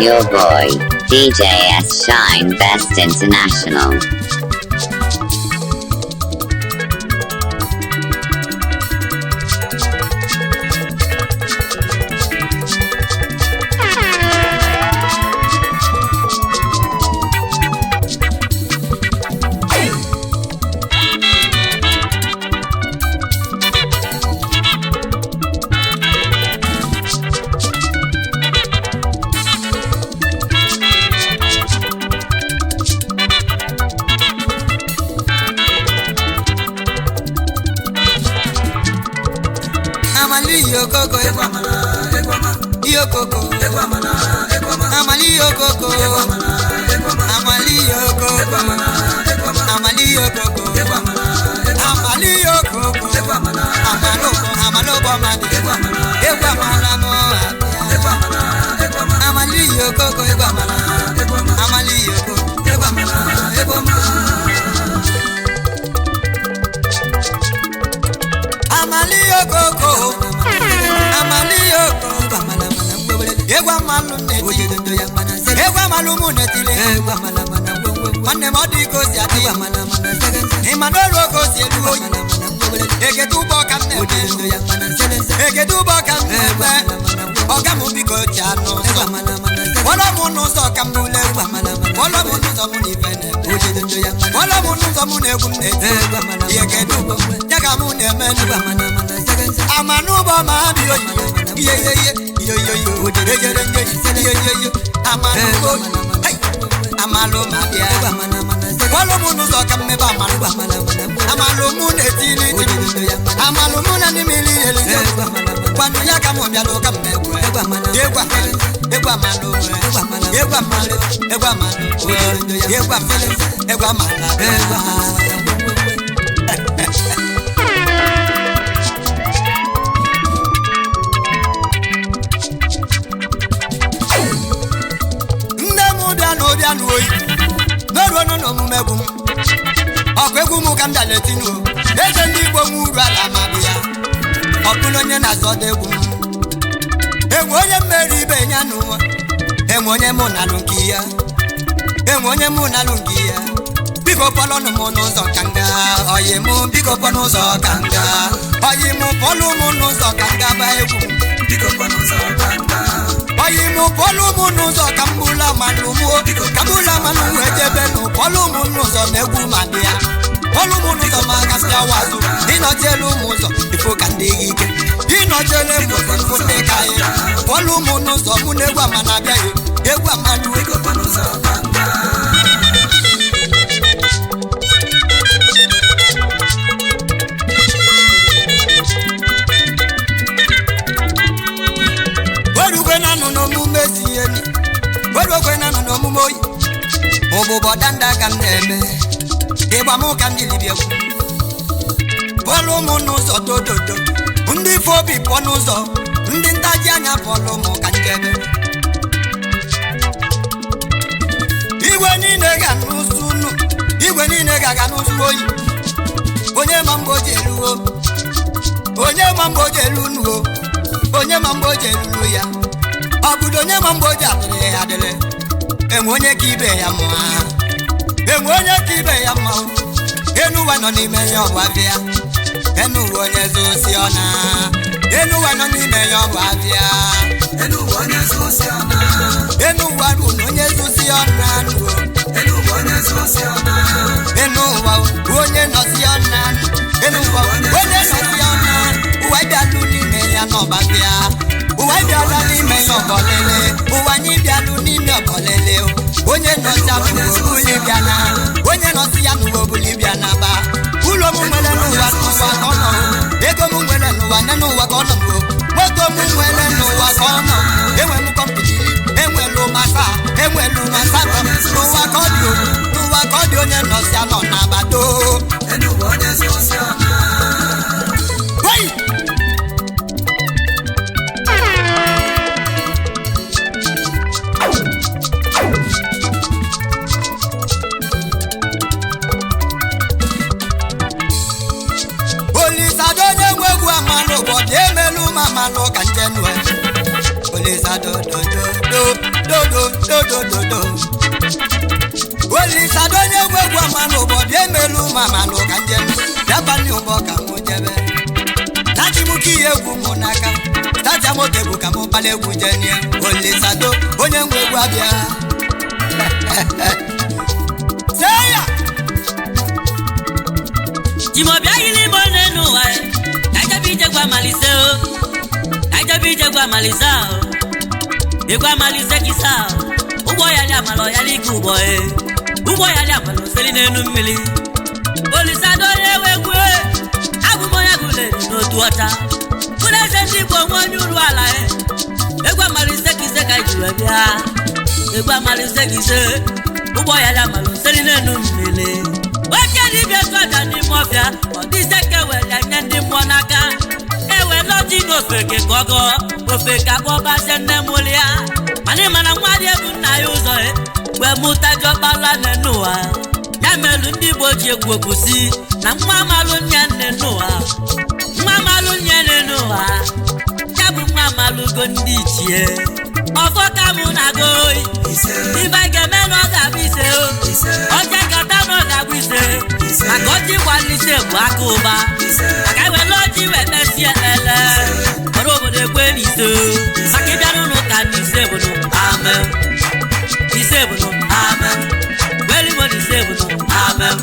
your boy, DJ S Shine Best International. do do do do do dododododododo Olisa donye gwegwa manu bodi emelu mamanu kanjem Dabani ubo kamu jebe Nati muki egwu munaka Tati amotebu kamu pale egwu jenia Olisa do onye gwegwa bia Seya Jimo bia ili mone nuwae Kaja bije kwa malise o Kaja bije kwa malisa o Egwa malise kisa o Ubo yali amalo yali kubo e Ubo yali amalo seli nenu mmili Olisa dole wegwe Agubo ya gule n'otu ọcha Kune sendi kwa mwanyuru ala e Egwa malise kise kaiju ebia Egwa malise kise Ubo yali amalo seli nenu mmili Wake di beswada ni mafia Odiseke wele nyendi mwanaka Ewe loti gofeke kogo Gofeka boba sende mulia Mani mana mwadi ebu na yuzo e We mutajo bala nenua Nyamelu ndi boji kusi Na mwa malu nyane nua Mwa malu nyane nua Jabu mwa malu gondi chie Ofoka muna goi Iba gemeno gabise o Oje kata no gabise Akoti walise wakuba Akawe loji wetesi ele Orobo de kwelise Makibianu no kanise bono Amen Kise bono Amen Weli mo dise bono Amen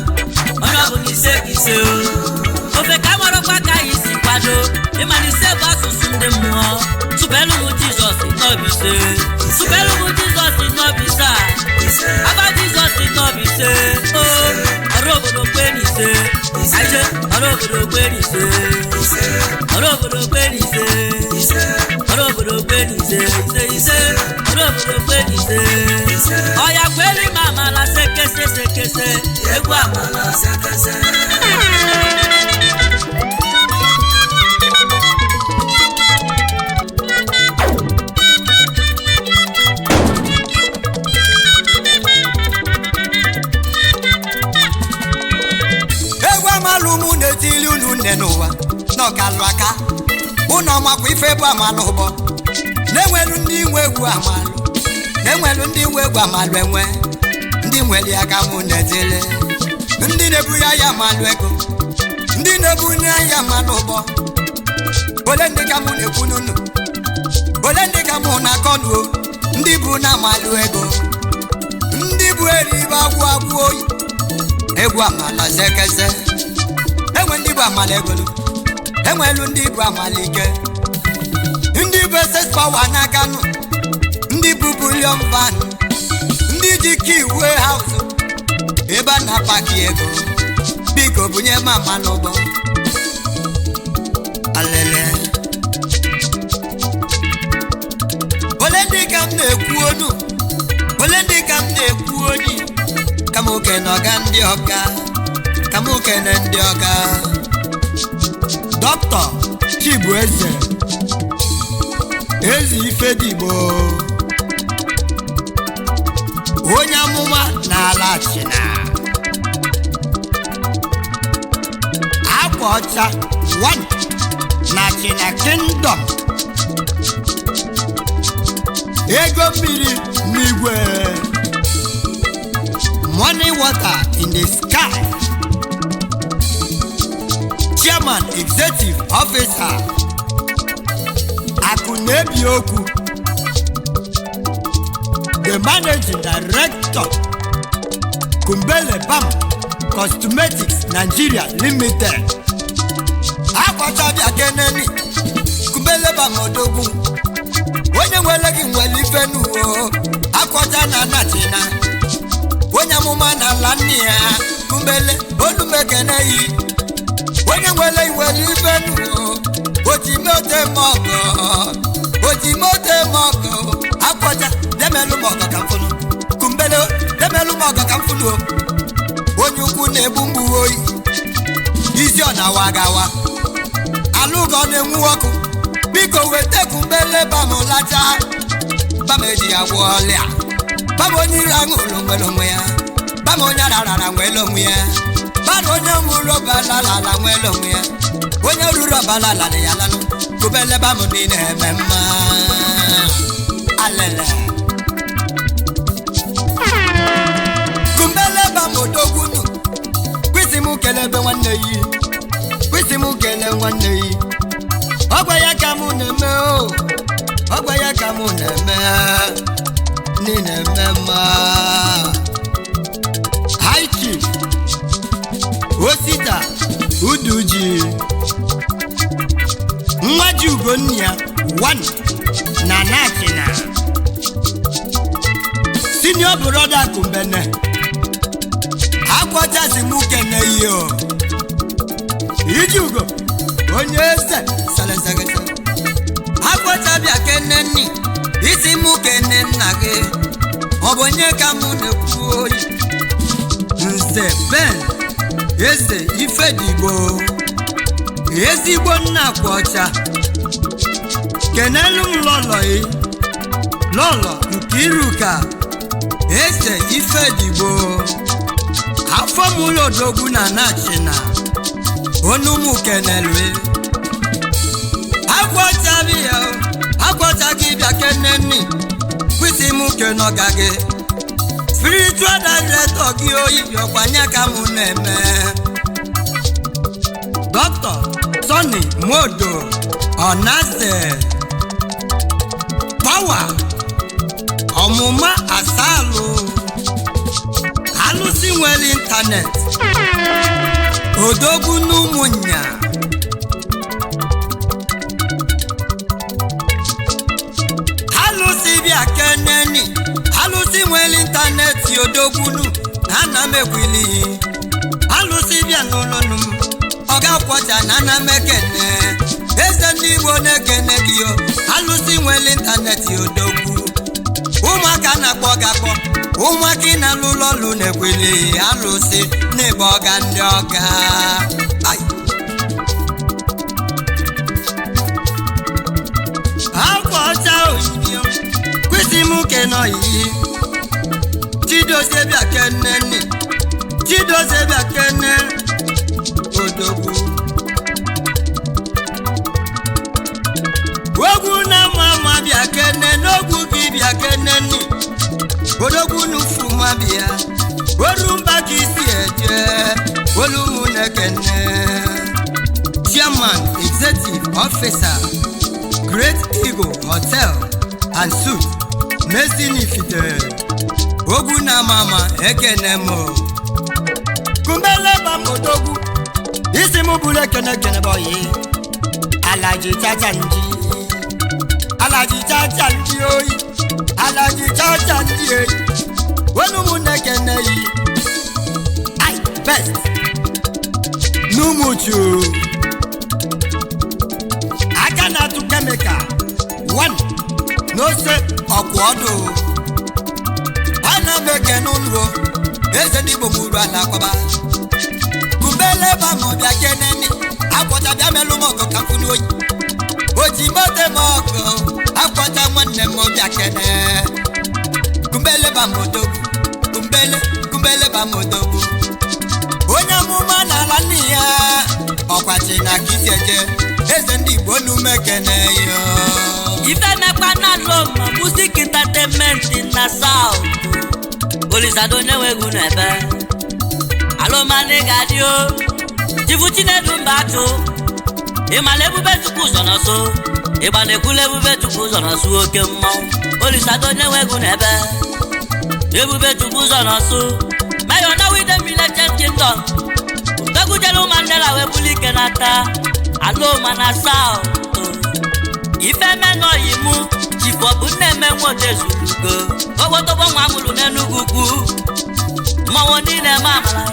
Onobo nise kise o Ofe kamaro kwa kaisi kwado Imanise basu sunde muo Supelu mu Jesus inobise Supelu mu Jesus inobisa Aba Jesus inobise Oh Orobodo kwenise Aise Orobodo kwenise Orobodo kwenise Orobodo kwenise Ise Orobodo kwenise Oya kweli mama la sekese sekese Egwa mama sekese Malumu netili unu nenuwa Nokalu aka Uno makwa ife bu amalu ubo Nenwelu ndi nwegwu amalu Nenwelu ndi nwegwu amalu enwe Ndi nweli aka mu netili Ndi nebu ya amalu ego Ndi nebu ya amalu ubo Ole ndi ka mu nebu nunu Ole ndi ka mu nakonu Ndi bu na amalu ego Ndi bu eriba agwu oyi Egwu amala zekeze Enwe ndị bụ amala egolu Enwelu ndị bụ amala ike Ndị bụ SS power n'aka nụ Ndị bụ bullion van Ndị ji key warehouse Ebe a na-apaki ego Biko bunye m amala ụgbọ Alele Ole ndị ka m na-ekwu onu Ole ndị ka m na-ekwu oni Ka m oke n'ọga ndị ọga Kamukene ndị ọga Dr. Chibueze Ezi Ifedigbo Onye amụma n'ala China Akwa ọcha 1 na China Kingdom Ego mmiri n'igwe Money water in the sky Chairman Executive Officer Akunebi Oku The Managing Director Kumbele Bam Cosmetics Nigeria Limited Akwacha bia keneni Kumbele Bam Odogun Onye nwele gị nwele ife nuwo Akwacha na Nachina Onye amụma na ala nni ya Kumbele Olumekene yi Onye nwele iwele ife nuwo Otimote mogo Akwacha demelu mogo ka mfunu Kumbele demelu mogo ka mfunu Onye ukwu na-ebu mgbu oyi Isi ọ na-wagawa Alụgo na-enwu ọkụ Biko wete Kumbele bamụlacha Bameji ya gwọọlịa Bam onye ire aṅụlụ nwere onwe ya Bam onye rarara nwere onwe ya Bam onye mụrụ ọbalala nwere onwe ya Onye ruru ọbalala dị ya lanụ Kumbele bam niile eme mma Alele nwanne yi kwesị m kene nwanne yi ọgwa ya ka mụ na-eme o ọgwa ya ka mụ na-eme ndị na-eme mma High Chief Osita Uduji nwa ji Ugonnia 1 na Nachina Senior brother Kumbene akwachasị mụ kene iyo iji ugo onye eze salesegese akwachabịa kene nni isi mụ kene nna gị ọ bụ onye ka mụ na-ekwu oyi Nze Ben eze Ifedigbo ezigbo nna kwọcha kenelu m lọlọ Nkiruka eze Ifedigbo afọ m ụlọ odogwu na Nachina onu mụ kenelu agwọcha gị bịa kenenni kwụsị mụ kenọga gị spiritual director gị oyi ọkwanye ka mụ na-eme Dr. Sonny Modo Onaze Power ọmụma asalụ alụsị nwere ịntanetị odogwu n'ụmụnya alụsị bịa keneni alụsị nwere ịntanetị odogwunu ana m ekwili alụsị bịa n'ụlọnụ m ọ ga-akwacha na ana m ekene eze ndị Igbo na-ekene gị yo alụsị nwere ịntanetị odogwu ụmụaka na-akpọ gakpọ ụmụaka ị na-alụ ụlọ ọlụ na-ekweli alụsị na-egbe ọga ndị ọga akwa ọcha oyiyo kwesị m kene oyiyi Chidozie bịa kene nni Chidozie bịa kene odogwu ogwu na mama bịa kene n'ogwu gị bịa kene nni odogwu n'ufu nwa bịa orumba ka isi eje olumu na-ekene Chairman Executive Officer Great Eagle Hotel and Suites Mezinifite ogwu na mama ekene mo kumbele bamodogwu isi m bụrụ ekene boyi Alaji Chacha ndị oyi Alaji Chacha ndị eyi olumu na-ekene yi I best n'umuchu aka na-atụ kemikal 1 n'ose ọkwọdụ ana m ekene ụlọ eze ndị Igbo mụrụ a na-akwaba kumbele bamọbịa keneni akwọcha bịa melụ m ọgọ ka mfụni oyi oji mote m ọgọ akwọcha nwanne m ọbịa kene kumbele bamodogwu kumbele bamodogwu onye amụma n'ala nne ya ọkwachi na kisi eje eze ndị Igbo nume kene yo ife mekwa na Roma music entertainment na South Olisado na-enwegwu n'ebe alụmanị ga-adị o Chifu Chinedu Mbachụ ịmala Ebube Chukwu ụzọ n'ọsọ ịgba na-ekwula Ebube Chukwu ụzọ n'ọsọ oke mmanwụ Olisado na-enwegwu n'ebe Ebube Chukwu ụzọ n'ọsọ Mayor na wide Millicent Kingdom Dogujelu Mandela webuli ike n'ata alụma na South ife menọ yimu Chifu ọ bụ nne-eme nwodezugo ogbotobo nwa mụrụ n'Enugu ugwu mmanwụ ndị na-eme amala ya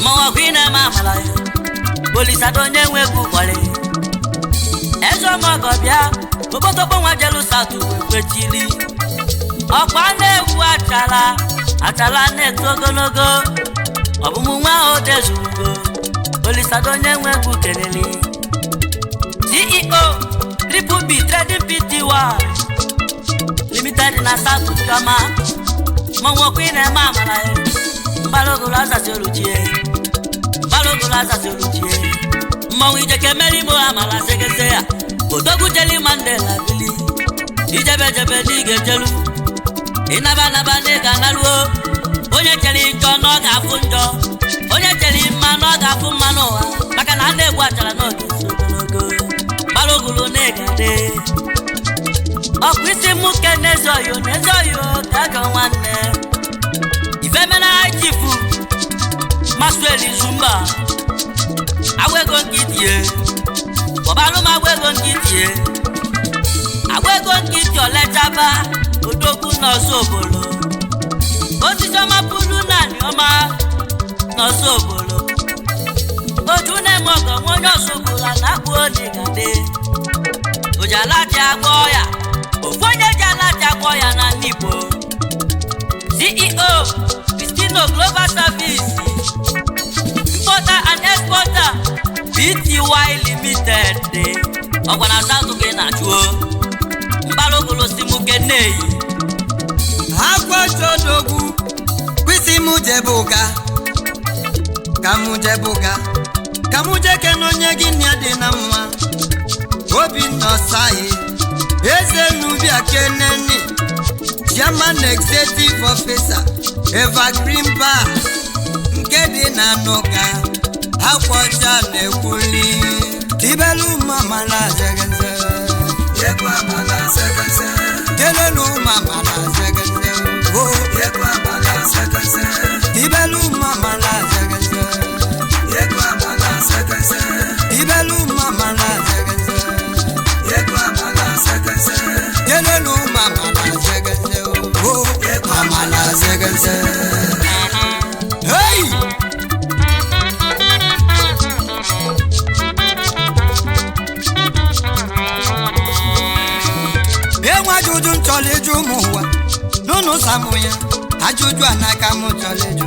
mmanwụ ọkụ ị na-eme amala ya Olisado onye nwegwu kwere eze ọmọgọ bịa ogbotobo nwa jelu South kwechili ọkwa na-egwu achala na-eto ogologo ọbụmụ nwa odezugo Olisado onye nwegwu kelele CEO Triple B Trading Pty Limited na South Kama mmanwụ ọkụ ị na-eme amala ya mbalogolo azazi oluchie mmanwụ ijeke meri mo amala segese ya odogwu jeli Mandela bili ijebejebe n'ige jelu ịnaba n'ịga naluo onye chere njọ na ọ ga-afụ njọ onye chere mma na ọ ga-afụ nezoyo kaka nwanne ifemena chifu masweli zumba agwego nkitie obaluma agwego nkitie agwego nkiti oletaba odoku n'osobolo osisoma pulu nani ọma n'osobolo ojune mogo nwonye osobola na-akpụ oligade ojalati agwọya ofonye jalati agwọya na Igbo CEO Christino Global Service Importer and Exporter BTY Limited ọgwana South ke na chuo mbalogolo simuke nei akwa chodogu kwisi mujebuka kamuje kenonye gini adi na mwa obi nosai eze nubi akeneni Chairman Executive Officer Evergreen Bar nke dị na Noga akwacha na-ekwuli tibelu mama na zegenze yekwa mama zegenze kelelu mama na zegenze oh yekwa mama zegenze tibelu mama na zegenze yekwa mama zegenze tibelu mama na zegenze yekwa mama zegenze kelelu mama na zegenze oh yekwa mama zegenze hey ajuju ncholeju muwa nunu samuya ajuju anaka mu choleju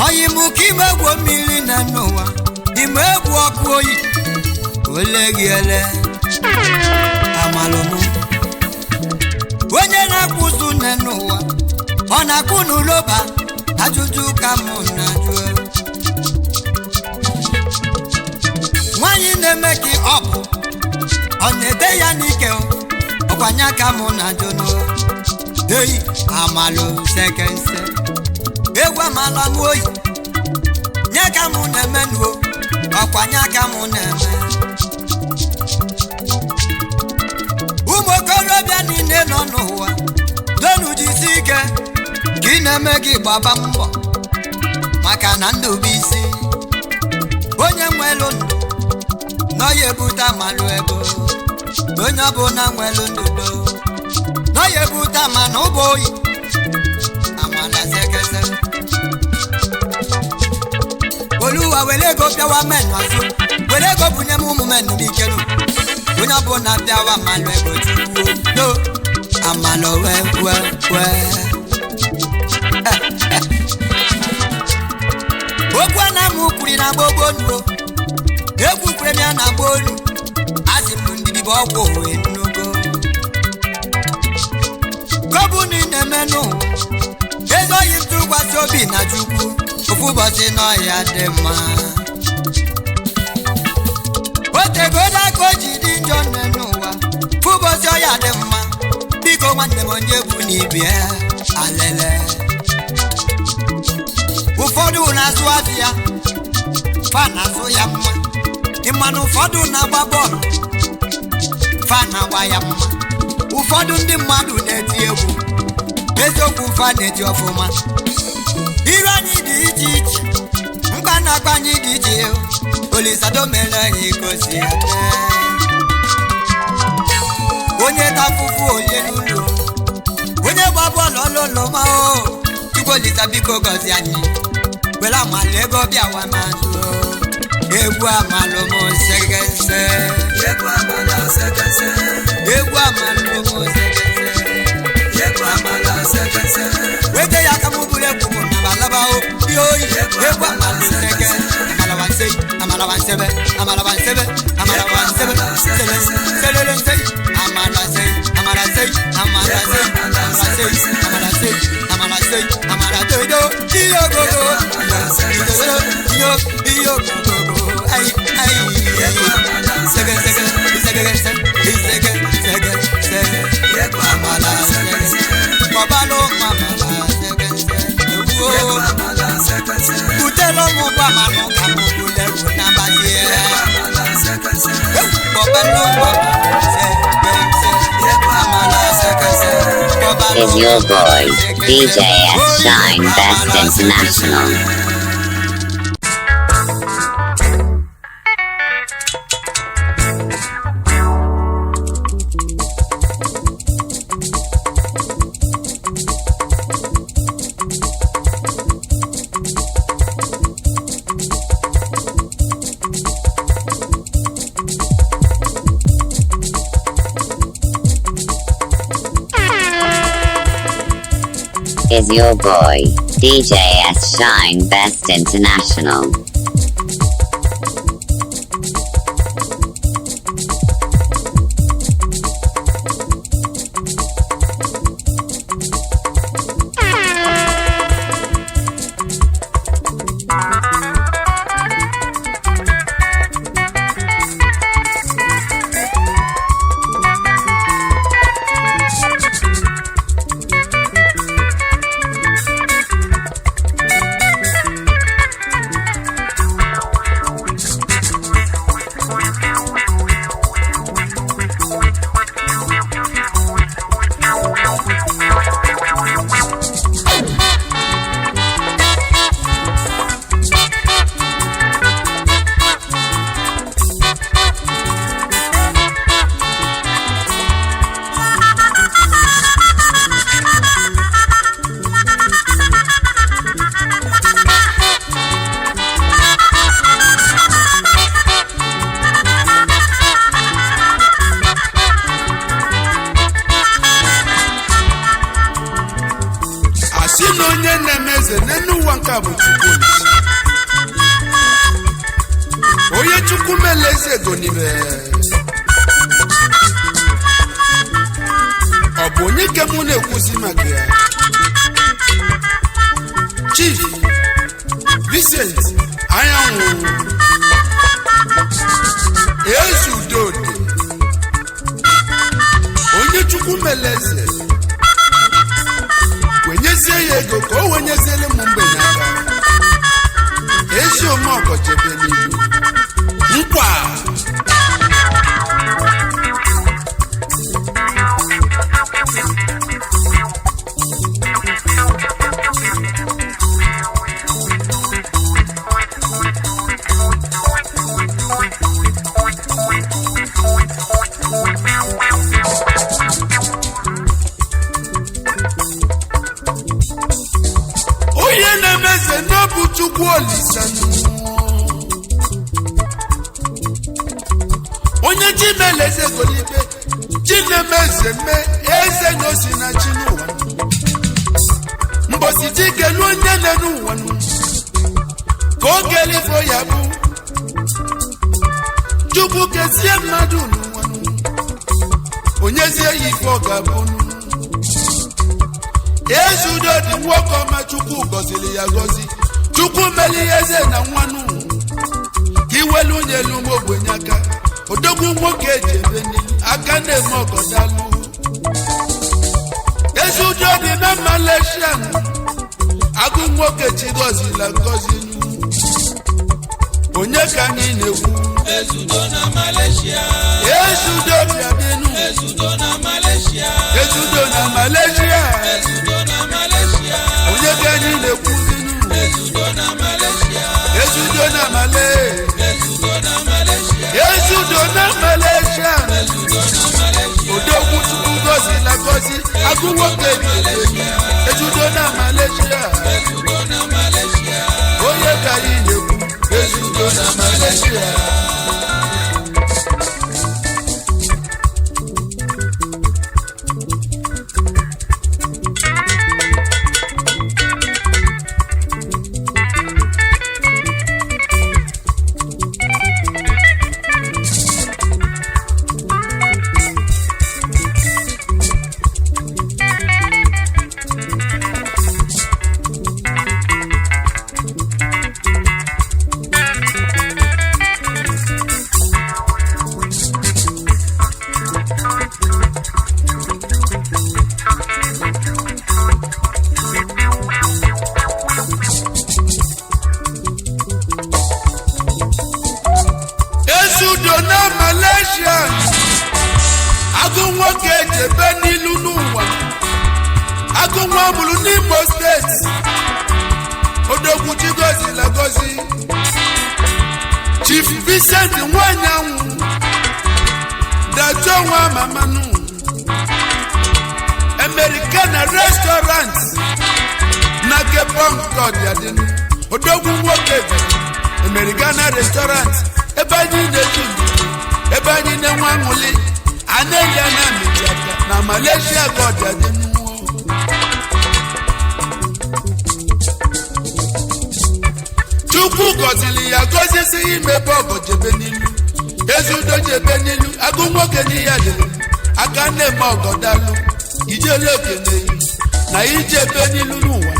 oyimu kimegwo mmiri na n'ụwa imegwu ọkụ oyi olegiele amalomu onye na-akwụzu na n'ụwa ọ na-akwụ n'ụlọba ajuju ka mụ na-ajụ nwanyị na-eme ka ọbụ ọ na-ede ya n'ike ọkwanya ka mụ na jono eyi amalụ sekense egwu amala m oyi nye ka mụ na-eme nuo ọkwanya ka mụ na-eme ụmụ okorobịa niile nọ n'ụwa donu jisi ike ka ị na-eme gị gbaba mbọ maka na ndụ bụ isi onye nwelu ndụ nọ ya ebute amalụ ego onye ọbụla nwelu ndụdo nọ ya ebute mana ụbọ oyi amala sekese oluwa were ego bịawa menụ azụ were ego bunye m ụmụ menụ n'ikenu onye ọbụla bịawa amalụ ego tukwuo no amalụ wee okwu a na-amụ kwuri na gbogbo nuo egwu premier na gbolu azị m ndidi bụ ọgwụ owe nnugo gọbụnụ na-emenụ ezoghị ntụkwasị obi na Chukwu ofu ụbọchị n'ọhịa dị mma otegodo aka o ji dị njọ nne n'ụwa ofu ụbọchị ọhịa dị mma biko nwanne m onye bụ n'ibie alele ụfọdụ na-azụ afịa fa na-azụ ya mma ịmanụ ụfọdụ na-agba bọọlụ fa na-agba ya mma ụfọdụ ndị mmadụ na-eti egwu eziokwu fa na-eti ọfụma iru anyị dị iche iche mkpa na-akpa anyị dị iche Olisado mere anyị gosi onye tafụfụ onye n'ụlọ onye gba bọọlụ ọlụlụma o Chukwu Olisa biko gọzi anyị were amala ego bịawa mazụ egwu amalụ m sekese egwu amalụ sekese egwu amalụ m sekese egwu amalụ sekese wete ya ka m bụrụ egwu m na balaba o bi oyi egwu amalụ sekese amala wansebe amala wansebe amala wansebe sele sele sei amala sei amala sei amala sei amala sei amala sei amala dodo iyo gogo iyo gogo ay ay sege sege sege sege sege sege yego amala sege babalo amala sege sege wo utelo mo ba mano kamo bule na ba ye babalo is your boy, DJ S Shine Best International. Is your boy, DJ S Shine Best International. Chief Vincent Ayanwu Ezudode onye chukwu meleze wenyezie ya ego ka o wenyeziele m mgbe n'aka ezi ome ọkọchebe n'ihu nkwa onye chimeleze golibe chinemeze me eze nosi na chinuwa mbosi chikelu onye nenuwa ka oge elifo ya bụ chukwu kesie mmadụ n'ụwa onyezie ya ife ọ ga-abụ Ezudode nwoke ọma chukwu gọziri ya gọzi chukwu meli eze na nwanụ ka iwelu onye elu ogbenye aka odogwu nwoke ejebe aka na-eme ọgọdalụ Ezudode na Malaysia agụ nwoke chi gọzila gọzi onye ka anyị na-ekwu Ezudo na Malaysia Ezudode abịanụ Ezudo na Malaysia Ezudo na Malaysia Ezudo na Malaysia onye ka anyị na-ekwu Ezudo na Malaysia Ezudo na Malaysia Ezudo na Malaysia Ezudo na Malaysia Ezudo na Malaysia odogwu chukwu gọzila gọzi agụ nwoke ejebe Ezudo na Malaysia Ezudo na Malaysia onye ka anyị na-ekwu Ezudo na Malaysia agụnwa mụrụ n'Imo steeti odogwu chigozi lagozi Chief Vincent Nwanyanwụ dajo nwa mamanu Americana restaurant na Gabon God yadinu odogwu nwoke Americana restaurant ebe anyị na-eju ebe anyị na-enwe aṅụli anaghị na na Malaysia God yadinu Chukwu gọzili ya gọzisi imebe ọgọ jebe n'ilu ezudo jebe n'ilu agụ nwoke n'ihe adịrị aka na-eme ọgọ dalụ ijele okene na ijebe n'ilu n'ụwa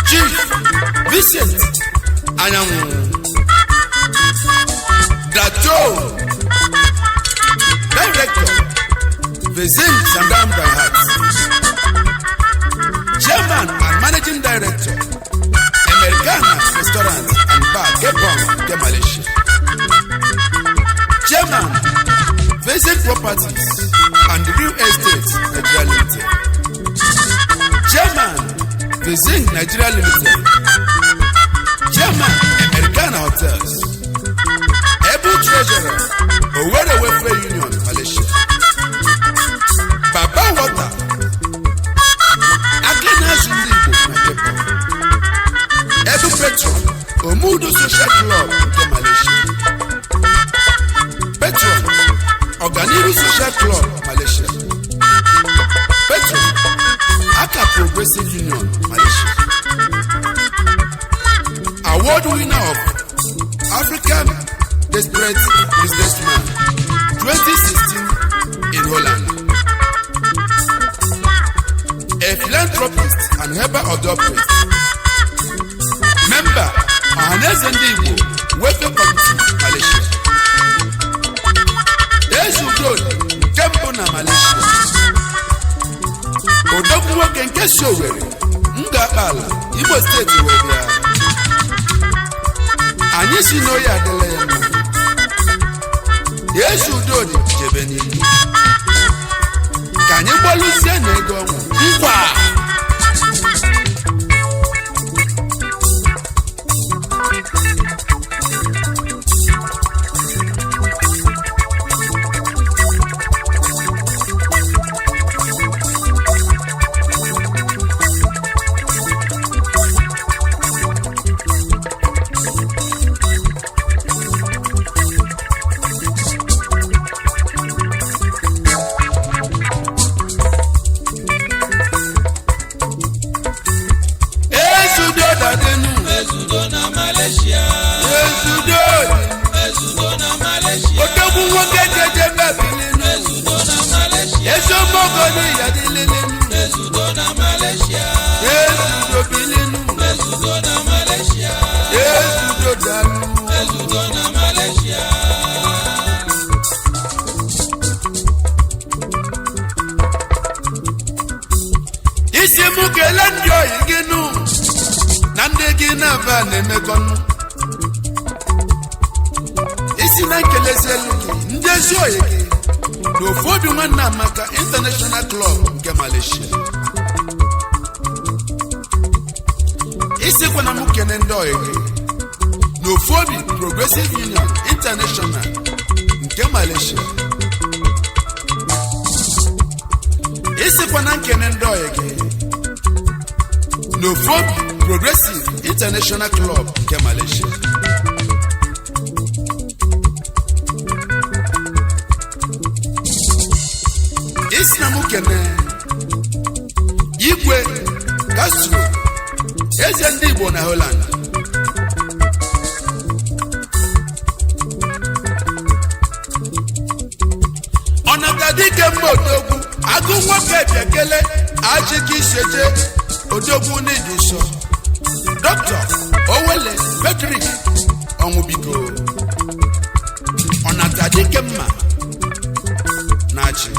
Chief Vincent Anyanwụ Dato Director Vezin Sandam Bahat Chairman and Managing Director Americana Restaurant and Bar Gabon, Malaysia. Chairman Visit Properties and Real Estate Nigeria Limited. Chairman Visit Nigeria Limited. Chairman Americana Hotels. Able Treasurer Owerri Welfare Union, Malaysia. Baba Water. Edu Petron, Omudo Social Club nke Malaysia. Petron, Organiru Social Club Malaysia. Petron, Aka Progressive Union Malaysia. Award winner of African Desperate Businessman 2016 in Holland. A philanthropist and helper of the oppressed. Member, Ahaneze Ndị Igbo, Welfare Committee, Malaysia. Ezudo, Kempo na Malaysia. Odogwu nwoke nke si Owerri, Ngakpala, Igbo steeti webịa. Anyị si n'oyi adịla ya mma. Ezudo jebe n'ilu. Ka anyị gbalụsie na ego ọnwụ. Nkwa! Isi mụ kele ndị oyi gị nụ na ndị gị na-aba na-emekọnụ. Isi na nkelezi elu gị ndị ezi oyi gị na ofu obi nwanne Amaka International Club nke Malaysia. Isi kwa na mụ kene ndị oyi gị na ofu obi Progressive Union International nke Malaysia. Isi kwa na nkene ndị oyi gị Novobi Progressive International Club nke Malaysia. Isnamu kene Igwe Castro eze ndị Igbo na Holland. Ọnagadike Mbodogwu agụ nwoke bịakele achịkị iseje Odogwu Niduso Dr. Owele Patrick Onwubiko Ọnatadike mma na-achị.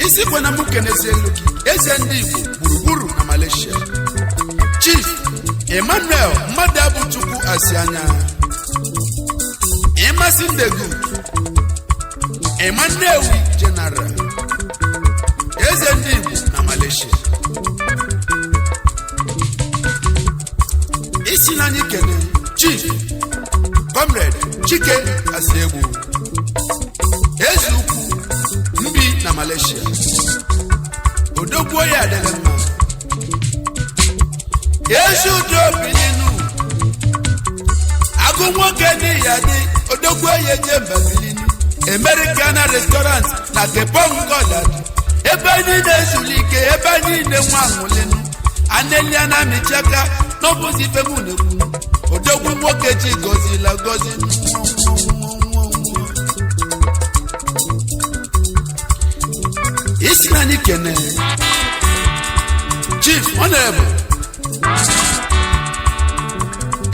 Isi kwena mụ kenezi elu gị eze ndị Igbo gburugburu na Malaysia. Chief Emmanuel Mmadụ Abụchukwu Asianya Ịmasị Ndegu Emmanuel General eze ndị Igbo na Malaysia isi na anyị kene Chief Comrade Chike Asiegbu eze ukwu mbi na Malaysia odogwu ya adịghị mma eze udo bilinu agụ nwoke n'iya dị odogwu ya eje mba bilinu American restaurant na Kepong Goddard ebe niile ezulike ebe niile nwa anwụlinu anelia na michaka n'obozi ifemu na-ekwu odogwu nwoke chi gozila gozi isi na anyị kene Chief Honorable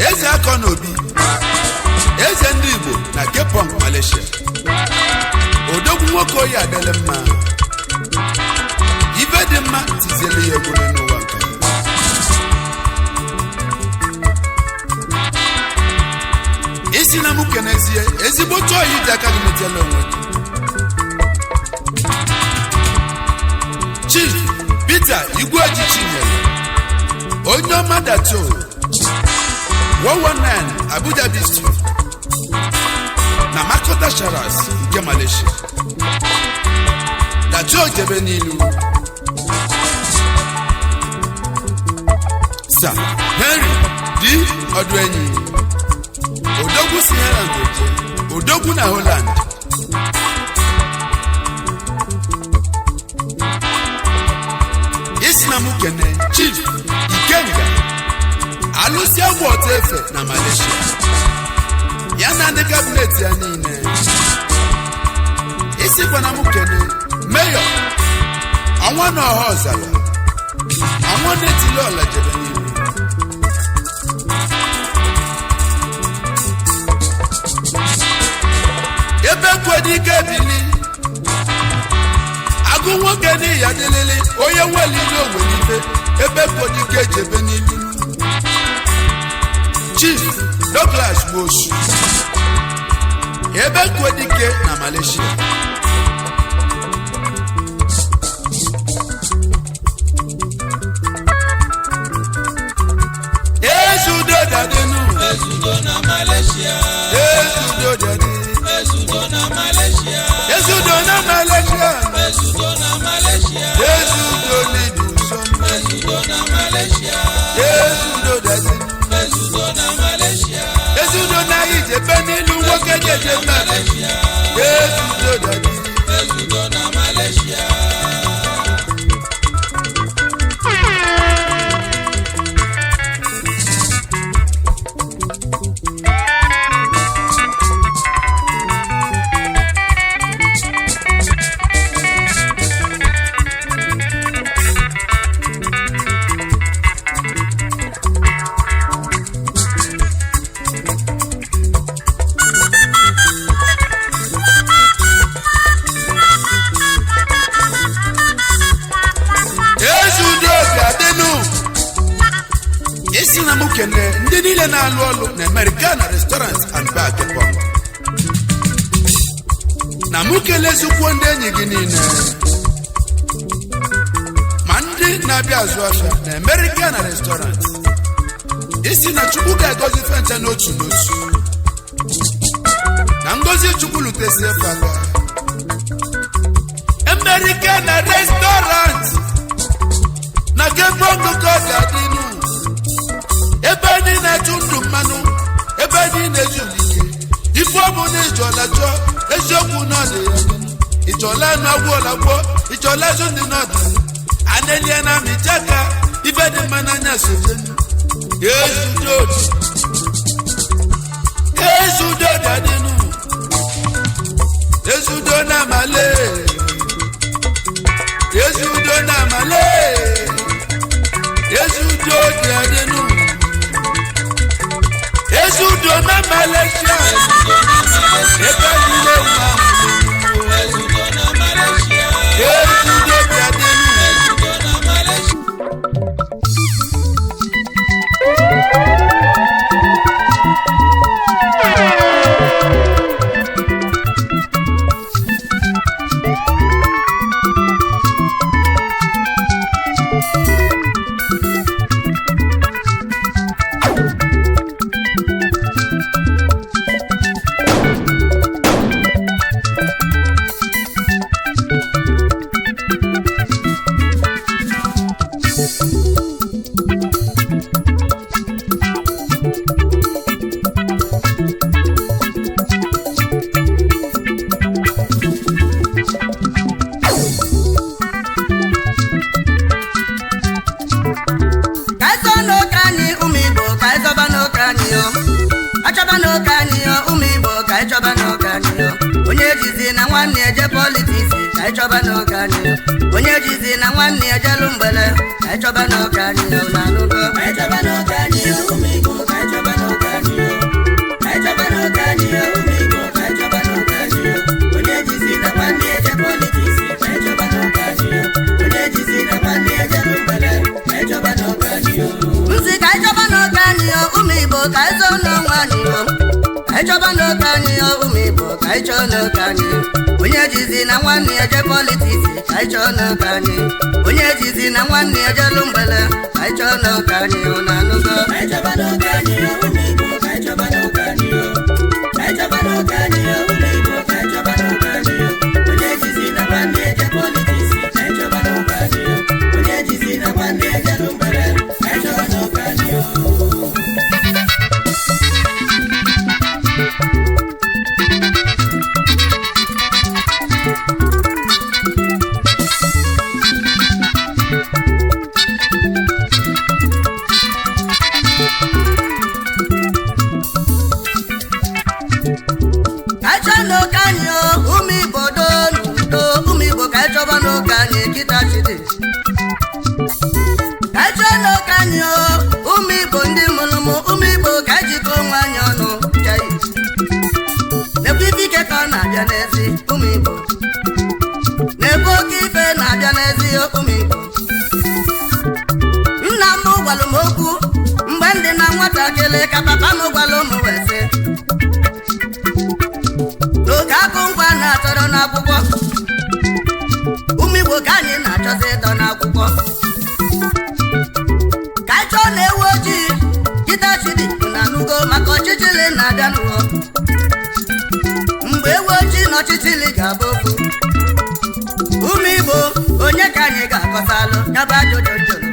eze akọ n'obi eze ndị Igbo na Kepong Malaysia odogwu nwoke oyi adịla mma ibe dị mma tiziele ya egwure n'ụwa nke isi na mụ kenezie ezigbo otu oyi ji aka gị metela onwe gị Chief Peter Igweji Chinyere onye ọma dato 119 Abuja District na Makota Sharas nke Malaysia dato jebe n'ilu Sir Henry D. Oduenyi odogwu si Holland odogwu na Holland isi na mụ kene Chief Ikenga alụsi agwọ ọta efe na Malaysia ya na ndị kabinet ya niile isi kwa na mụ kene Mayor ọnwa na ọha ọzara ọnwa na-etili ọla jebe n'ihu ebe kwedike ebili agụ nwoke n'iya dịlili onye nwelile onwelibe ebe kwedike ejebe n'ilu Chief Douglas Mosu ebe kwedike na Malaysia ezudo dadenu ezudo na Malaysia ezudo dadenu ezudo na Malaysia ezudo na Malaysia ezudo na Malaysia ezudo liduson ezudo na Malaysia ezudo dadenu ezudo na Malaysia ezudo na ijebe n'ilu nwoke jeje Malaysia ezudo dadenu ezudo na Malaysia ndị niile na-alụ ọlụ na American restaurant and bar Kepong na mụ kelezikwo ndị enyi gị niile ma ndị na-abịa azụ afịa na American restaurant isi na Chukwu ga-egozi fencha n'otu n'otu na ngozi Chukwu lutesi efe aka American restaurant na Kepong ga-adịnụ ebe anyị na-eju ndụ mmanụ ebe anyị na-eju ike ife ọ bụ na ịchọla chọọ eziokwu n'ọdị ya ịchọla anụ agwụọla gwọ ịchọla azụ ndị n'ọdị anelie na michaka ife dị mma n'anya sojenu ezudo dadinu ezudo na male ezudo na male ezudo dadinu ezudo na Malaysia ebe niile nwa ezudo na Malaysia ezudo dadinu ezudo na Malaysia anyị chọba n'oge anyị onye jizi na nwanne ya jelu mgbele ka anyị chọba n'oge anyị na anụgo anyị chọba n'oge anyị ụmụ Igbo ka anyị chọba n'oge anyị anyị chọba n'oge anyị ụmụ Igbo ka anyị chọba n'oge anyị onye jizi na nwanne ya je politiks ka anyị chọba n'oge anyị onye jizi na nwanne ya jelu mgbele ka anyị chọba n'oge anyị nzi ka anyị chọba n'oge anyị ụmụ Igbo ka anyị zọọ n'onwe anyị anyị chọba n'oge anyị ụmụ Igbo ka anyị chọọ n'oge anyị onye jizi na nwanne ya je politiks ka anyị chọọ n'oge anyị onye jizi na nwanne ya jelu mgbele ka anyị chọọ n'oge anyị na anụgo anyị chọba n'oge anyị ụmụ Igbo ka anyị chọba n'oge anyị anyị chọba n'oge anyị ụmụ Igbo ka anyị chọba n'oge anyị onye jizi na nwanne ya je politiks ka anyị chọba n'oge anyị onye jizi na nwanne ya jelu mgbele ka anyị chọba n'oge anyị n'ebe oke ife na-abịa n'ezi ụmụ Igbo nna m gwalụ m okwu mgbe ndị na nwatakịrị ka papa m gwalụ m wee sị n'oge akụ ngwa na-achọrọ n'akwụkwọ ụmụ Igbo ka anyị na-achọzi ịdọ n'akwụkwọ ka anyị chọọ na ewu ojii kịta chidi na anụgo maka ọchịchịrị na-abịa n'ụwa mgbe ewu ojii na ọchịchịrị ga-abụ okwu ụmụ Igbo onye ka anyị ga-akọsalụ yaba ajụjụ njụrụ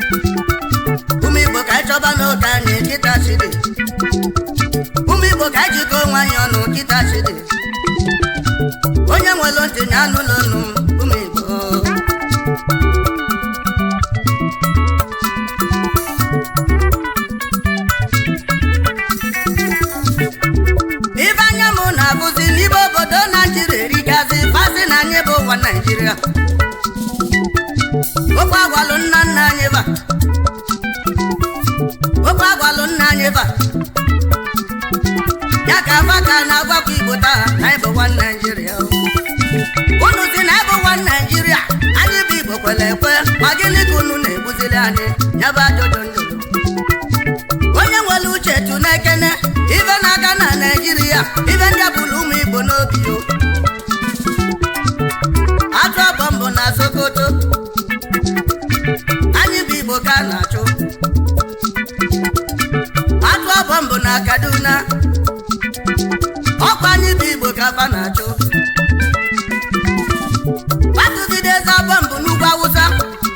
ụmụ Igbo ka anyị chọba n'oge anyị kịta chidi ụmụ Igbo ka anyị jikọ onwe anyị ọnụ kịta chidi onye nwere ntị ya anụla ọnụ ụmụ Igbo ibe anya m na-abụzi n'ime obodo Naijiria erigazi fasị na anyị bụ ụwa Naijiria okwu agwalụ nna nna anyị ba okwu agwalụ nna anyị ba ya ka afa ka na-agwakwa Igbo taa na anyị bụ ụwa Naijiria unu si na anyị bụ ụwa Naijiria anyị bụ Igbo kwere ekwe ma gịnị ka unu na-egbuzili anyị ya bụ ajụjụ ndụrụ onye nwere uche tu na-ekene ife na-aga na Naijiria ife ndị abụrụ ụmụ Igbo n'obi atụ ọbọ mbụ na Sokoto anyị bụ Igbo ka a na-achụ atụ ọbọ mbụ na Kaduna ọkwa anyị bụ Igbo ka fa na-achụ batụgidezi ọbọ mbụ n'ugwu Awụsa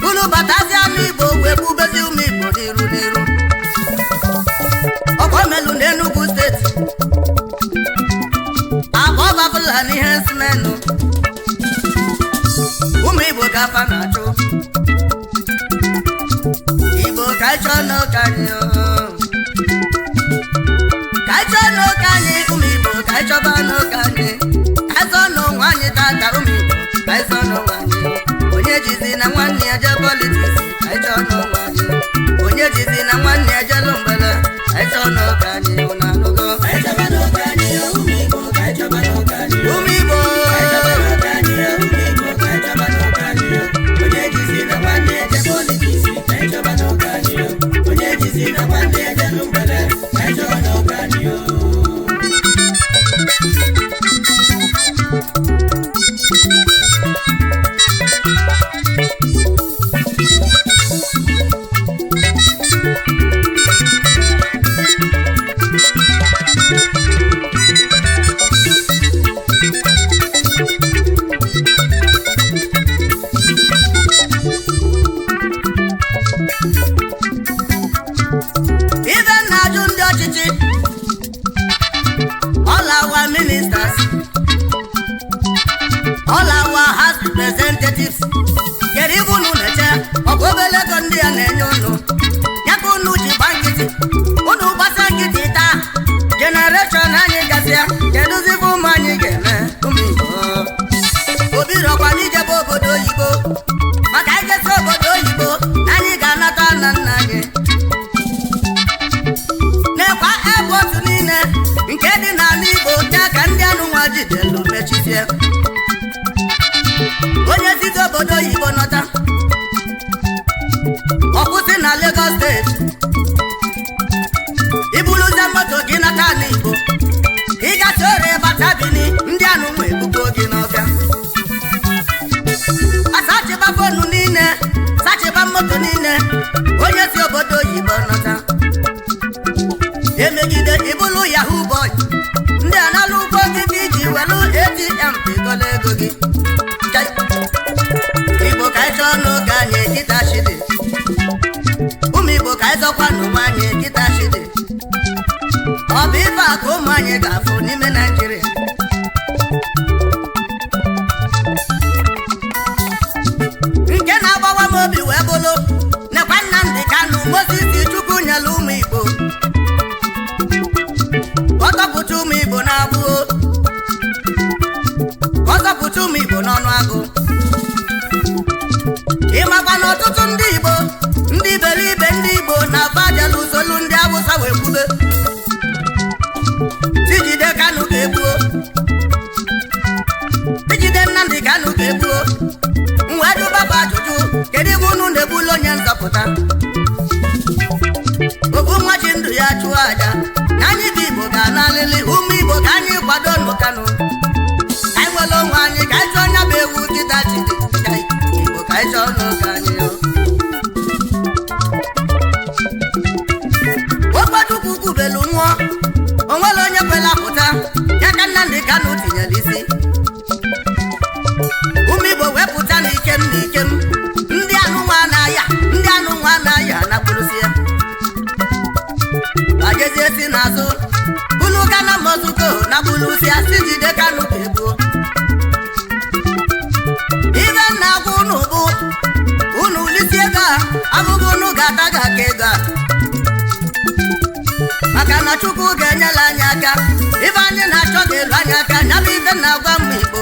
unu batazi anụ Igbo wee bubezi ụmụ Igbo n'iru n'iru ọkọmelu n'Enugu steeti akpọba Fulani ihe nsimenụ ụmụ Igbo ka afa na-achụ Igbo ka anyị chọọ n'oke anyị ka anyị chọọ n'oke anyị ụmụ Igbo ka anyị chọba n'oke anyị anyị zọọ n'onwe anyị tata ụmụ Igbo ka anyị zọọ n'onwe anyị onye jizi na nwanne ya je politiks ka anyị chọọ n'onwe anyị onye jizi na nwanne ya jelu mgbele ka anyị chọọ n'oke anyị na anụgo anyị chọba n'oke anyị ụmụ Igbo ka anyị chọba n'oke anyị ụmụ Igbo ka anyị chọba n'oke anyị ụmụ Igbo ka anyị chọba n'oke anyị onye jizi na nwanne ya je politiks ka anyị chọba n'oke anyị onye jizi na nwanne ya jelu mgbele ka anyị chọba n'oke anyị ministers, all our House representatives, get even on the chair, or go the leg on the aneno. Yakunu Jibangiti, Unu Basangita, Generation Anigazia, Keduzifu Manigame, Obi Robanija jebe obodo oyibo maka ijesi obodo oyibo anyị ga-anata nna nna anyị nekwa ebe otu niile nke dị n'ala Igbo ya ka ndị anụ nwa jidelu mechizie onye site obodo oyibo nọta ọkwụsị na Lagos steeti ibuluzie moto gị nata ala Igbo ịgacha ore bata Bini ndị anụ nwa ebubo gị n'ọbịa asachiba fonu niile sachiba moto niile onye si obodo oyibo nọta emegide ibulu yahoo boy ndị analụ ugbo gị ka iji welu ATM pịgolo ego gị Igbo ka ịchọ n'oge anyị kịta shidi ụmụ Igbo ka ịzọkwa n'ụmụ anyị kịta shidi ọ bụ ife a ka ụmụ anyị ga-afụ n'ime Naịjirịa nke na-agbawa m obi wee bụlụ nekwa Nnamdi Kanu Moses Chukwu nyelu ụmụ Igbo ọzọpụta ụmụ Igbo na-abụo ọzọpụta ụmụ Igbo n'ọnụ agụ ịmakwa na ọtụtụ ndị Igbo ndị iberibe ndị Igbo na-abajala usolu ndị Awụsa wee kwube tijide Kanu ga-egbuo tijide Nnamdi Kanu ga-egbuo wee jụbaba ajụjụ kedu ibe unu na-egbulu onye nzọpụta ofu mmachi ndụ ya chụọ aja na anyị bụ Igbo ga-ana alịlị ụmụ Igbo ka anyị kwado nụ Kanu ka anyị nwere onwe anyị ka anyị chọọ onye bụ ewu kịta chidi Igbo ka anyị chọọ n'oge anyị Okpechukwu kwubelu nwụọ onwere onye kwela pụta ya ka Nnamdi Kanu tinyere isi ụmụ Igbo wepụta n'ikem n'ikem ndị anụ nwa na-aya anakpụrụsi ya bajezie si n'azụ bulu Gana Mozuko na bulusi ya si jide Kanu ka egbuo ibe na-agwa unu bụ unu lisi ego a abụghị unu ga-ata ga aka ego a maka na Chukwu ga-enyela anyị aka ibe anyị na-achọ ga-elu anyị aka nya bụ ibe na-agwa mma Igbo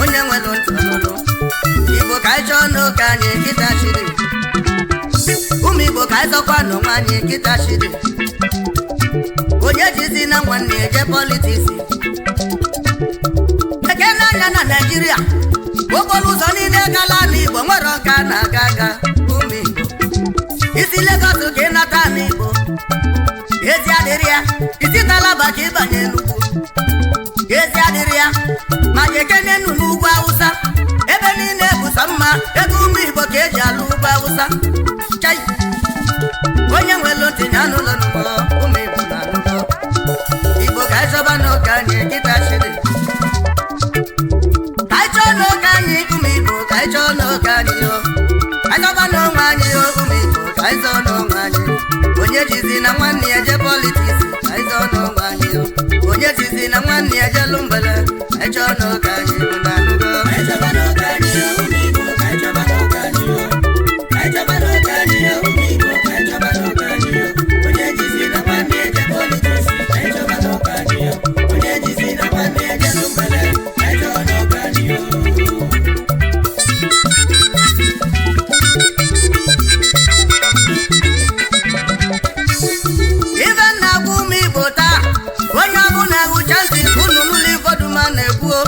onye nwere ntị n'ụlọ Igbo ka anyị chọọ n'oge anyị kịta shiri ụmụ Igbo ka anyị zọkwa n'onwe anyị kịta shiri onye jizi na nwanne eje politiks ekene anya na Naịjirịa okporo ụzọ niile gala n'Igbo nwere ọka na-aga aga ụmụ Igbo isi Lagos ka ịnata n'Igbo ezi adịrị ya isi Taraba ka ịbanye n'ugwu ezi adịrị ya ma ekene nụ n'ugwu Awụsa ebe niile bụsa mma ebe ụmụ Igbo ka eji alụ ugwu Awụsa chai onye nwere ntị ya n'ụlọ n'ụlọ ụmụ Igbo na-alụgo Igbo ka anyị chọba n'oge anyị kịta shiri ka anyị chọọ n'oge anyị ụmụ Igbo ka anyị chọọ n'oge anyị yo anyị chọba n'onwe anyị yo ụmụ Igbo ka anyị zọọ n'onwe anyị onye jizi na nwanne ya je politiks ka anyị zọọ n'onwe anyị yo onye jizi na nwanne ya jelu mgbele ka anyị chọọ n'oge anyị bụ na alụgo anyị chọba n'oge anyị yo ụmụ Igbo ka anyị chọba n'oge anyị yo anyị chọba n'oge anyị yo ụmụ Igbo ka anyị chọba n'oge anyị yo onye jizi na nwanne ya je politiks ka anyị chọba n'oge anyị yo onye jizi na nwanne ya jelu mgbele ka anyị chọọ n'oge anyị yo ibe na-agwa ụmụ Igbo taa onye ọbụla hụcha ntị unu n'ụlọ Ivoduma na-ekwuo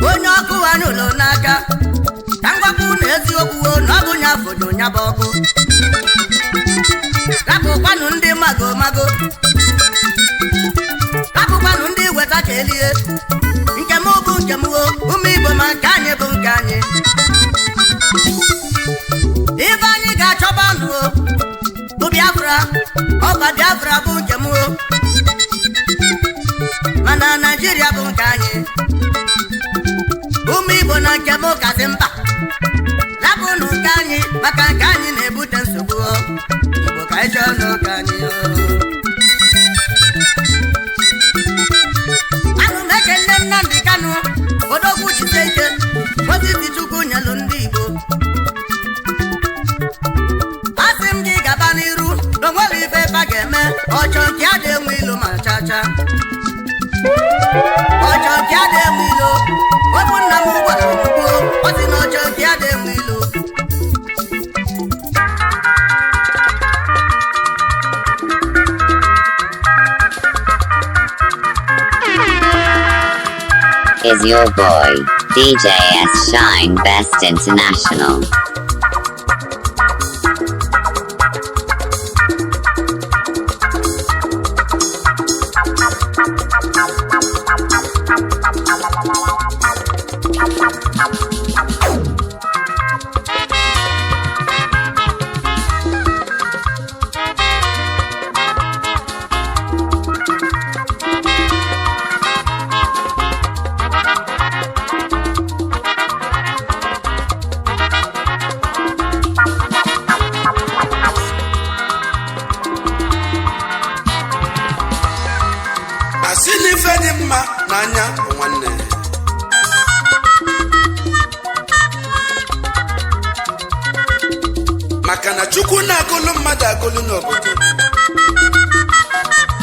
onye ọkụ anyị ụlọ n'aka ka ngwakwu na eziokwu na ọ bụ nya fodo nyaba ọkụ rapụkwanụ ndị mago rapụkwanụ ndị weta ka elie nke m bụ nke m ụmụ Igbo ma nke anyị bụ nke anyị ibe anyị ga-achọba nụ bụ Biafra ọba Biafra bụ nke m mana Naịjirịa bụ nke anyị ụmụ Igbo na nke m kasị mkpa rapụnụ nke anyị maka nke anyị na-ebute nsogbu Igbo ka anyị chọọ n'oge anyị anụ m ekele Nnamdi Kanu odogwu chite ike Moses Chukwu nyelu ndị Igbo asị m gị gaba n'iru na onwere ife ebe ga-eme ọchọ nke a na-enwe ilu ma chacha ọchọ nke a na-enwe ilu okwu nna m ugbo is your boy, DJ S Shine Best International. Makana chukwu na agụlụ mmadụ agụlụ n'obodo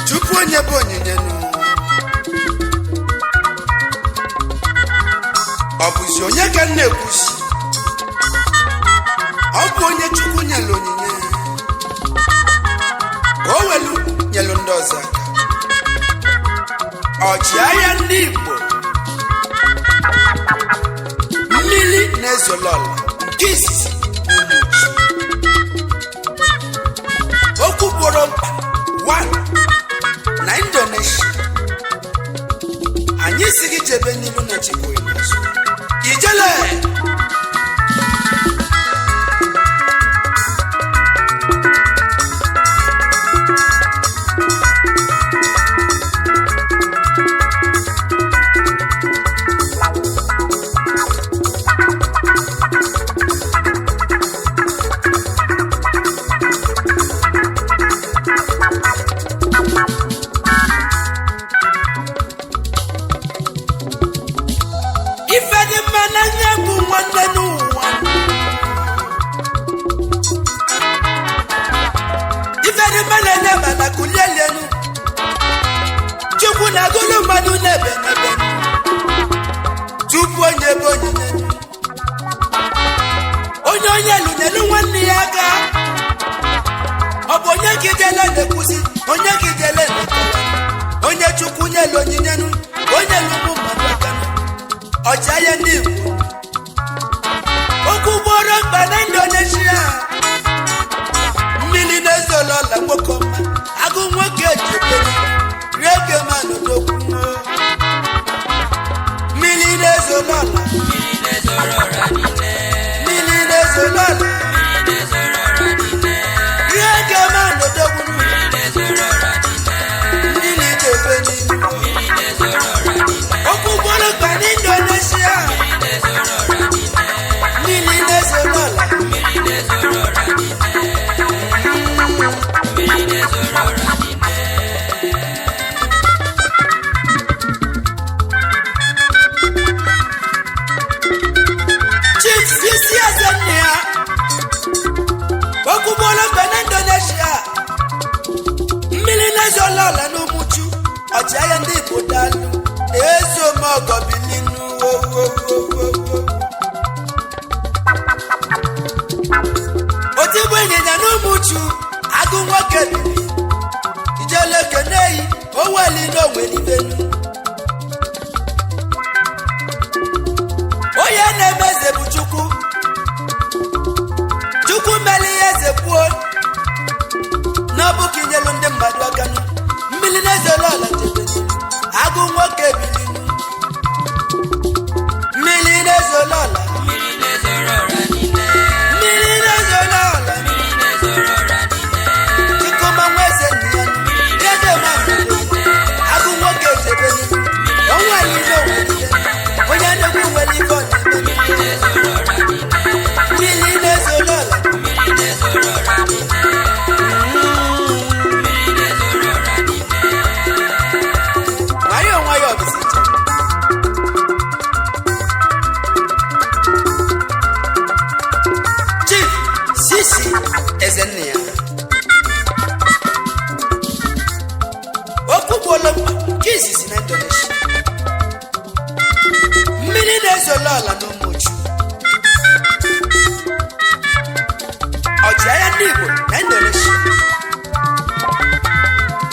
chukwu onye bụ onyinye nụ ọ bụzi onye ka m na-ekwusi ọ bụ onye chukwu nyere onyinye ka o welu nyelu ndị ọzọ aka ọchịagha ndị Igbo mmiri na-ezolọla nke izizi okwu gboro mkpa 1 na Indonesia anyị si gị jebe n'ilu na chekwa ịnazụ ijele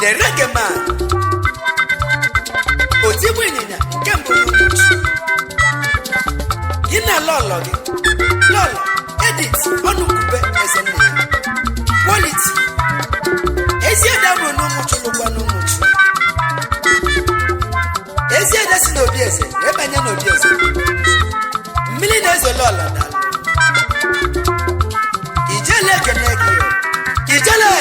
The reggae man Otibu Ịnyịnya nke mbụ n'Umuchu ina lọlọ gị lọlọ edit ọnụkwube eze nne ya quality ezi ede bụ n'ụmụchu lụkwa n'ụmụchu ezi ede si n'obi eze wee banye n'obi eze mmiri na-ezo lọlọ na ijele ekene gị ijele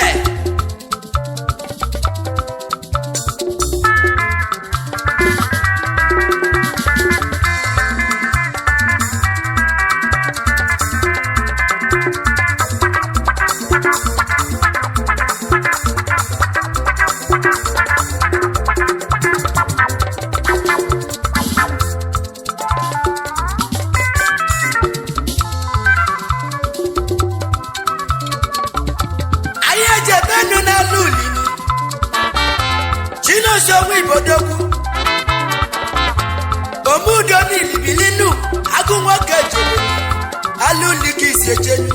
Owu ibodogwu omudo n'ilibilinu agụ nwoke jere alụlike isi ejenu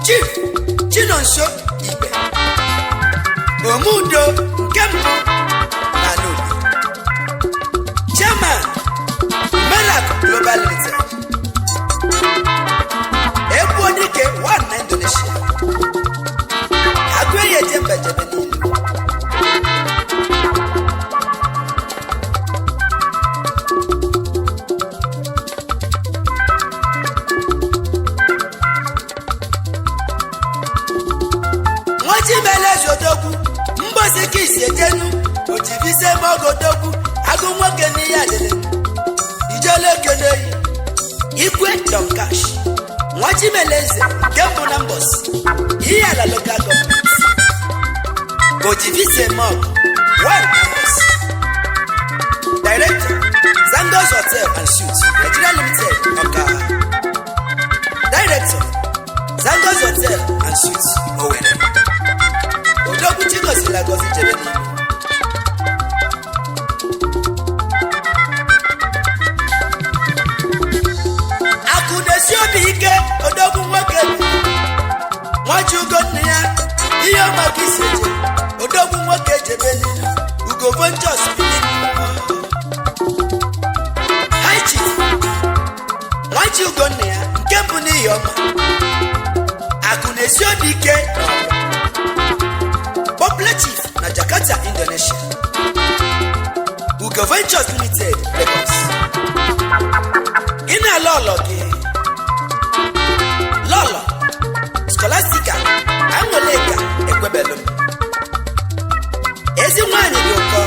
Chief Chinonso Ibe omudo nke mbụ na n'obi Chairman Melac Global Limited Ekwuonike one na Indonesia agụeye jembejebe n'ilu mbosi kisi ejenu otivise mogodogwu agụ nwoke n'ihe adịrị ijele ekele ikwe donkash nwachimeleze nke mbụ na mbosi ihe ala local government otivise mog one mbosi Director Zandos Hotel and Suites Nigeria Limited Oka Director Zandos Hotel and Suites Owerri Odogwu Chigozila Gozi Jebeni Akudesi obi ike Odogwu nwoke Nwachugo nne ya ihe ọmaka isi eje Odogwu nwoke Jebeni Ugo Ventures High Chief Nwachugo nne ya nke mbụ n'ihe ọma Akudesi obi ike Popular Chief na Jakarta, Indonesia. Ugo Ventures Limited, Lagos. Ina lolo gị. Lolo, Scholastica, Angoleka, Ekwebelum. Ezi nwanyị dị ụkọ,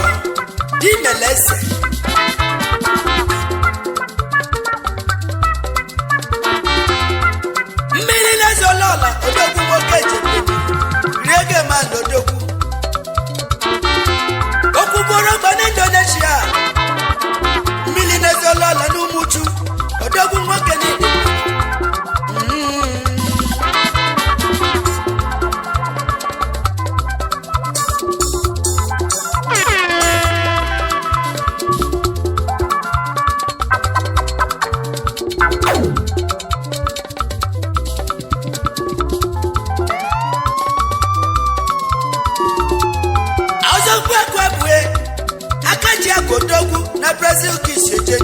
di melese. Mmiri na-ezo lolo, odogwu nwoke jebe. Riege man odogwu. Okwuboro na Indonesia mmiri na-ezolola n'umuchu odogwu nwoke niile Odogwu na Brazil kisi eje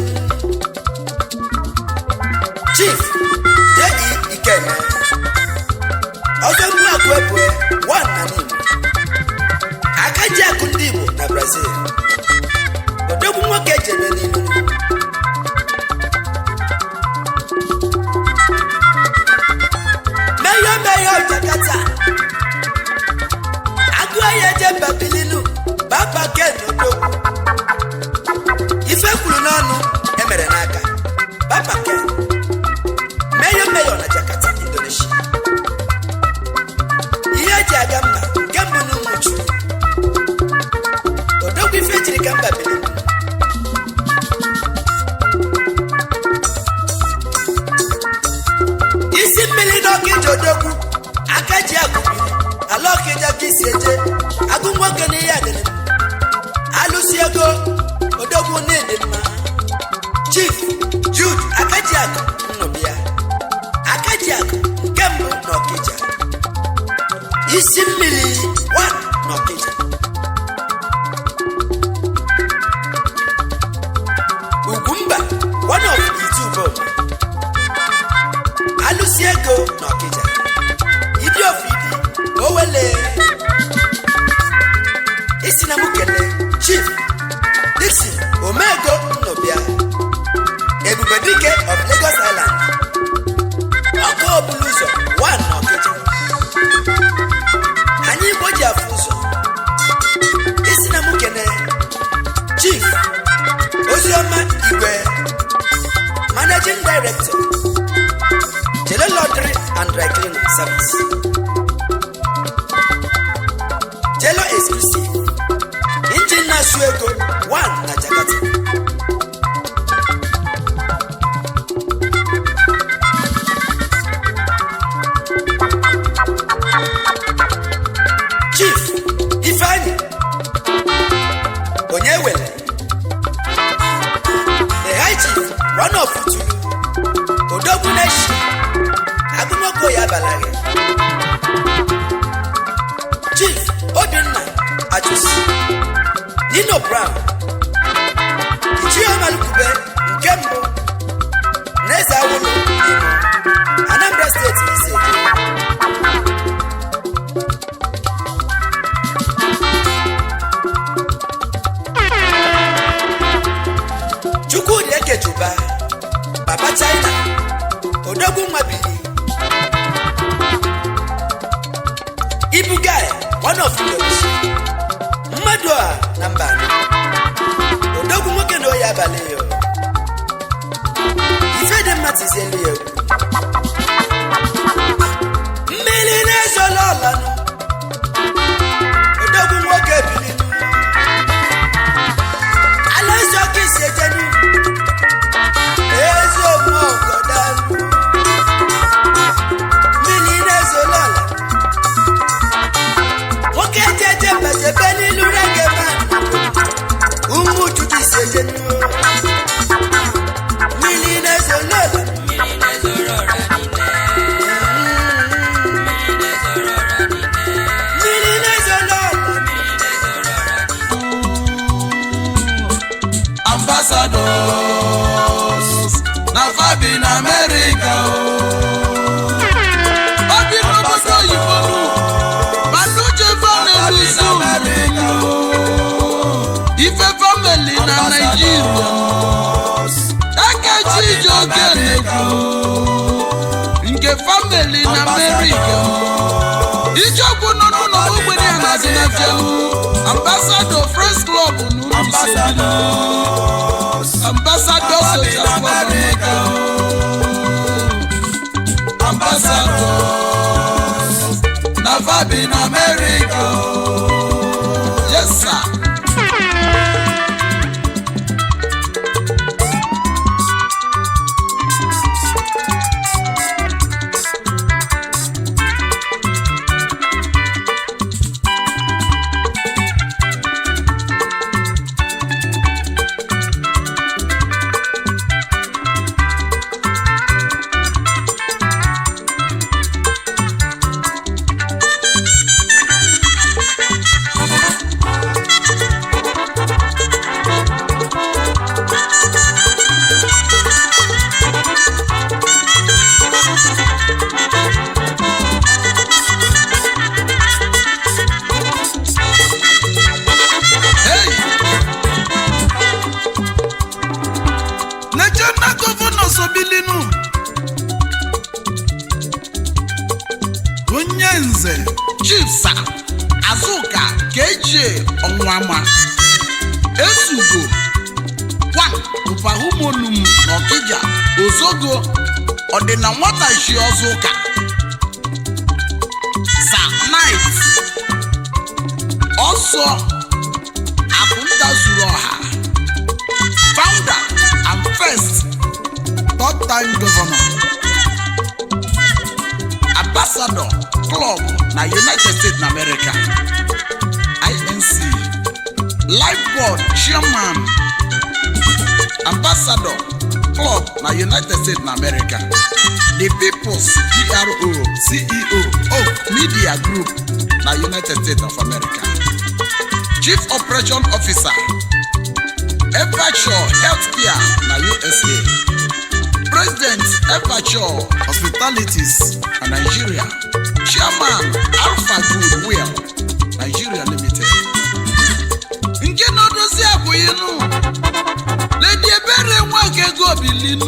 Chief J.E. Ikene Odogwu akwebue one na n'Igbo Akaji akụ ndị Igbo na Brazil Odogwu nwoke jebe n'Igbo Meyo Jakarta Agụaya jebe Bilinu Baba Ken Odogwu Ife kwuru n'ọnụ emere n'aka Baba Ken Meyo na Jakarta, Indonesia ihe eji aga mba nke mbụ n'ụmụchu Odogwu ife jiri ka mba Benin isi mmiri n'Ọkịja Odogwu aka ji agụbi ala Ọkịja ka isi eje agụ nwoke n'ihe adịrị alụsi ego Odogwu na-ede mma Chief Jude Akajiakụ Nnobia Akajiakụ nke mbụ n'Ọkịja isi mmiri one n'Ọkịja Ugwumba one of Itubo, Alusiego Nokija, Idi of Idi, Owele, Isinamukele, Chief, Dixon, Omego Nobia, Ebubedike of Lagos Island, Oko Buluzo, one Nokija, Ani Boja Fuso, Isinamukele, Chief, Ozioma Igwe, Managing Director, Jelo Laundry and Dry Cleaning Service, Jelo Exclusive, Engine Nasuego, one na Jakarta. Chief Ifeanyi Onyewele, the High Chief, one of Utulu, Odoguneshi, Agumoko Yabalage, Chief Odinna Ajusi, Nino Brown, Ichio Malukube, Nkembo, Neza Wolo, Anambra State Message. Chukudi Eke Juba, Baba China, Odogu Mabili, Ibugai, one of the Madua Nambani, Odogu Mokendo Yabaleo, Ifede Matiselio, Meline Zolola, Odogu Mokebili, Alazoki Setenu. Ezo moko dalu, miline zolala. Woke jeje pese beni lurege man. Tuti sejenu. Miline zolala. Miline zolala nine. Miline zolala. Ambassadors, na Fabi in America. Fabi no boso yifonu, Manuje family in America. Ife family na Nigeria. Takechi Jogeneko, Nke family in America. Ijoku no ugbeni anazina fienu. Ambassador Friends Club Ambassador Soldiers for America. Ambassadors, na Fabi in America. Yes, sir. Chief Sir Azuka KJ Onwama Esugo Kwa Upahumonum Nokija Ozogo Odina Nwata Ishi Ozuka Sir Knight Also Akunta Zuroha Founder and first third-time governor Ambassador Club na United States na America INC Life Board Chairman Ambassador Club na United States na America The People's PRO CEO of Media Group na United States of America Chief Operation Officer Evershaw Healthcare na USA. President Evershaw Hospitalities na Nigeria. Chairman Alpha Goodwill Nigeria Limited. Nke n'odozi abụghịnụ Lady Ebere Nwake Gobilinu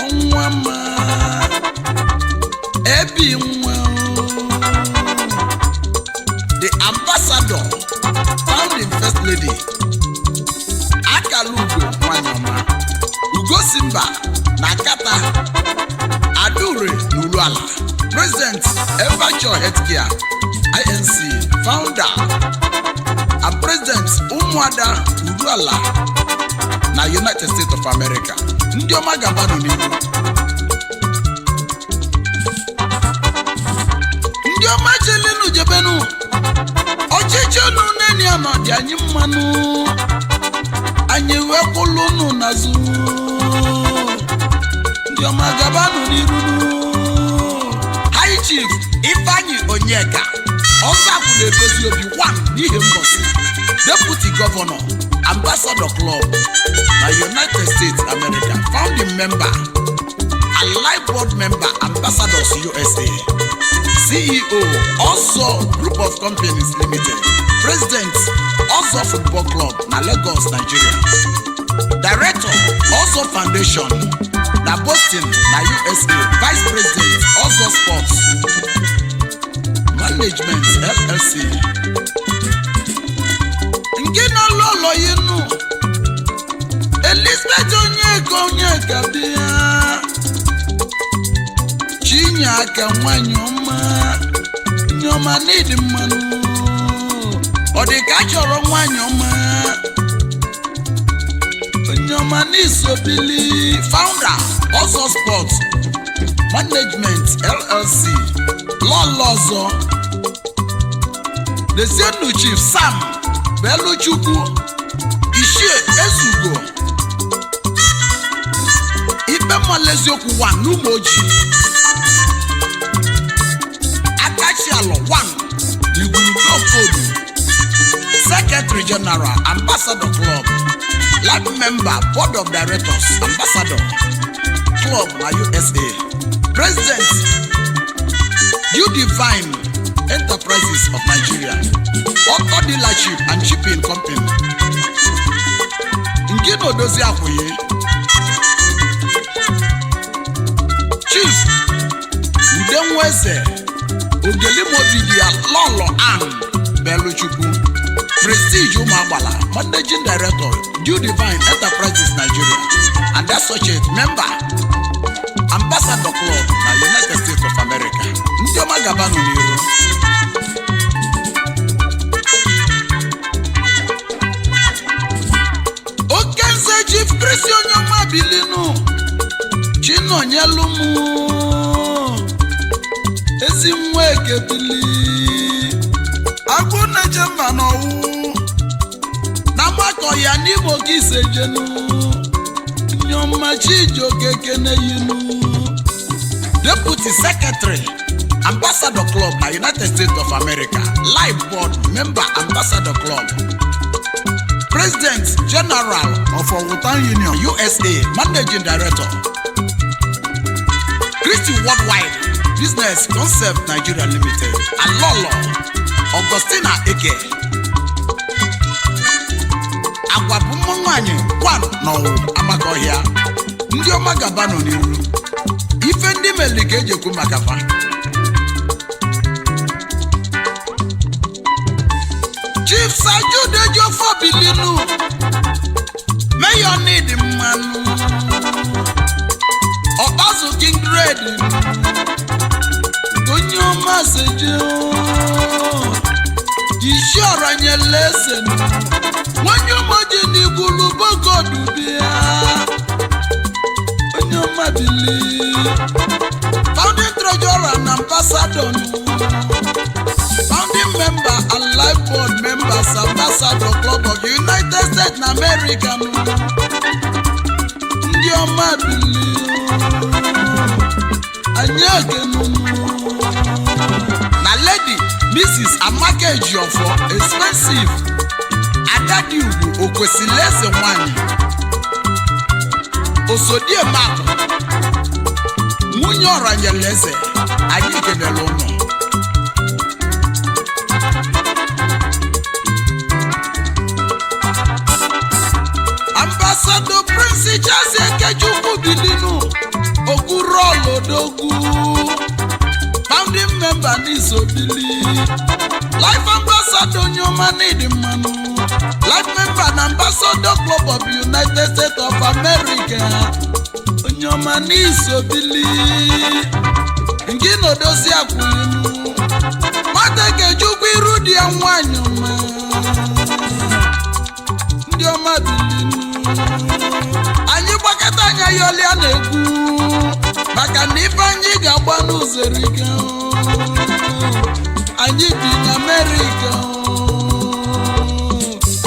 ọnwa ma ebi nwa the ambassador founding first lady Akalugo Nwanyama Ugosimba na Kata Adure Nuluala. President Evershaw Healthcare INC founder and President Umuada Uruala na United States of America. Ndị ọma gabanu n'ihu. Ndị ọma chelenu jebenu. Ọchịchị unu neni anọdị anyị mmanụ. Anyị wekwulunu n'azụ. Ndị ọma gabanu n'ihu. High Chief Ifeanyi Onyeka Ọzọakwụ na-edozi obi 1 n'ihe mbosi. Deputy Governor Ambassador Club na United States America. Founding member Allied Board member Ambassadors USA. CEO Ozo Group of Companies Limited. President Ozo Football Club na Lagos, Nigeria. Director Ozo Foundation na Boston na USA. Vice President Ozo Sports Management LLC. Nke na lolo yinu Elizabeth Onyeka bịa Chinyaka nwanyị ọma nyoma need mmanụ ọ dị ka chọrọ nwanyị ọma nyoma n'isobili founder Ozo Sports Management LLC Lọlọzọ the senior chief Sam Beluchukwu Ishie Ezugo Ibe Maleziokwu 1 n'Umoji Akachialo 1 Igwulukofodu Secretary General Ambassador Club Life Member Board of Directors Ambassador Club na USA. President U-Divine Enterprises of Nigeria. Auto Dealership and Shipping Company. Ngino Dozi Akwụye. Chief Udenweze Ogelimobidia Lolo Ann Beluchukwu. Prestige Umagbala, Managing Director U-Divine Enterprises Nigeria. And Associate Member Ambassador Club na United States of America. Ndị ọma gabanu n'iru. Okenze Chief Christian Onyema Bilinu Chinonyelumu Ezi Nweke Bili Agwụ na-eche mba n'ọwụ na mgbakọ ya n'Imo gị isejenu Nyoma Chijioke Keneyinu Deputy Secretary Ambassador Club na United States of America. Life Board Member Ambassador Club. President General of Owutan Union USA. Managing Director Christy Worldwide Business Concept Nigeria Limited. Alolo Augustina Eke Agwabumo nwanyị 1 n'ọwụ Amakohia. Ndị ọma gabanu n'iru. Ife ndị melike ejekwu maka fa. Chief Sajude Ejiofor Bilinu Mayor need mmanụ Ọkpazụ King Red onye ọma seje Ishi ọranye lese nwanyị ọmọdé n'igwulu bogodu bịa onye ọma bili Founding Treasurer and Ambassador Founding Member and Life Board Members Ambassador Club of United States and America ndị ọma bili anyagenu na Lady Mrs. Amaka Ejiofor Expensive agadi ugwu o kwesịrị eze nwanyị osodiemakụ nwunye ọranyere eze anyị kelere ụnụ ambassador Prince Charles Ekechukwu bilinu okwurolodogwu founding member n'isobili life ambassador nyoma n'ịdị mmanụ life member na ambassador club of United States of America nyoma n'isobili nke nodozi akwụlinu nwata Ekechukwu iru dị ya nwanyị ọma ndị ọma bilinu anyị gbakọta anya yọlịa na-ekwu maka na ife anyị ga-agba n'ụzọrika anyị bi n'Amerika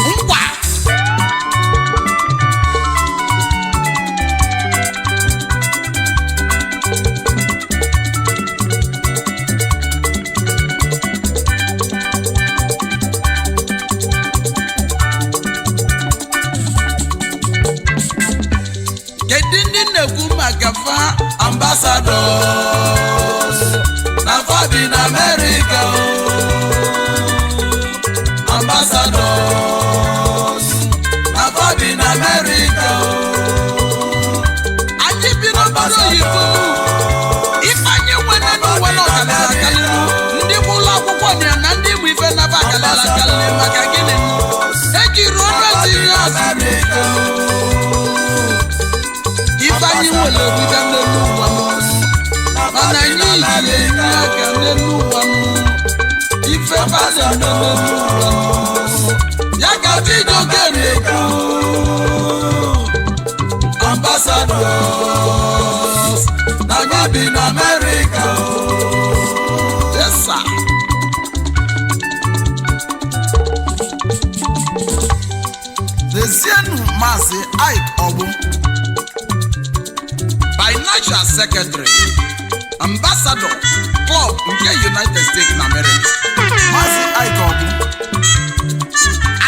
ngwa fa ambassadors na fa bi na America ambassadors na fa bi na America aji bi na baro yifu ifanye nwene n'ụwa n'ọkalala kalinu ndị ụlọ akwụkwọ na ndị bụ ife na ba kalala kalinu maka gịnị ejiri ọnụ tinye America ifeanyi nwere obido n'elu ụwa mana anyị ji aka n'elu ụwa ife bada n'elu ụwa ya ka Chijioke na-ekwu ambassadors na anyị bi n'Amerika esa Dezienu Maazị Ike Ogbu Financial Secretary, Ambassador, Club nke United States na America. Maazị Ike Ogbu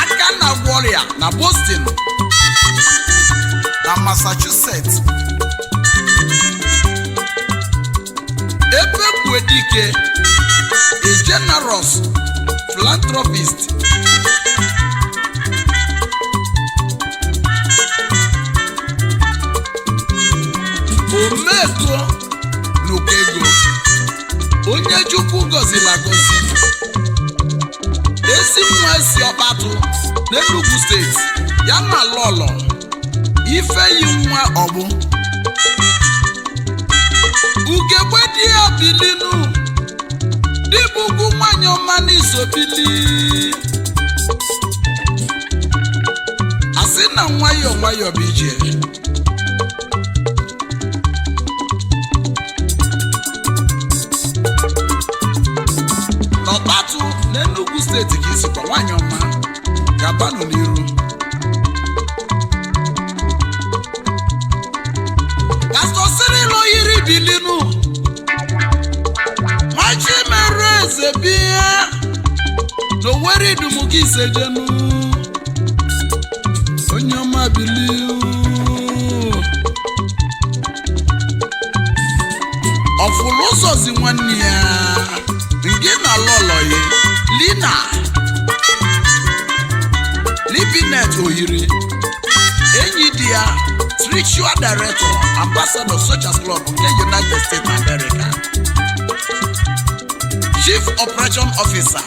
aka na Warrior na Boston na Massachusetts. Ebekwedike, a generous philanthropist. Ometo n'Okego, onye Chukwu gọziri agọzi. Ezi nwa si Ọkpatụ n'Enugu steeti ya na Lọlọ Ifeyi nwa Ogbu. Ugegbe dị ya bilinu dịbụkwu nwanyị ọma n'isobili asị na nwayọọ nwayọọ bụ ije n'Ọkpatụ n'Enugu steeti ka isikwa nwanyị ọma gabanụ n'iru. Pastor Cyril Oyiri bilinu machi mere eze bịa n'Owerri Dumugi Isejenu onye ọma biliu ọfụlụ ụzọzi nwanne ya nke na Lọlọyi Lina Libinet Oyiri enyi di ya spiritual director ambassador Sochas Club nke United States of America, chief operation officer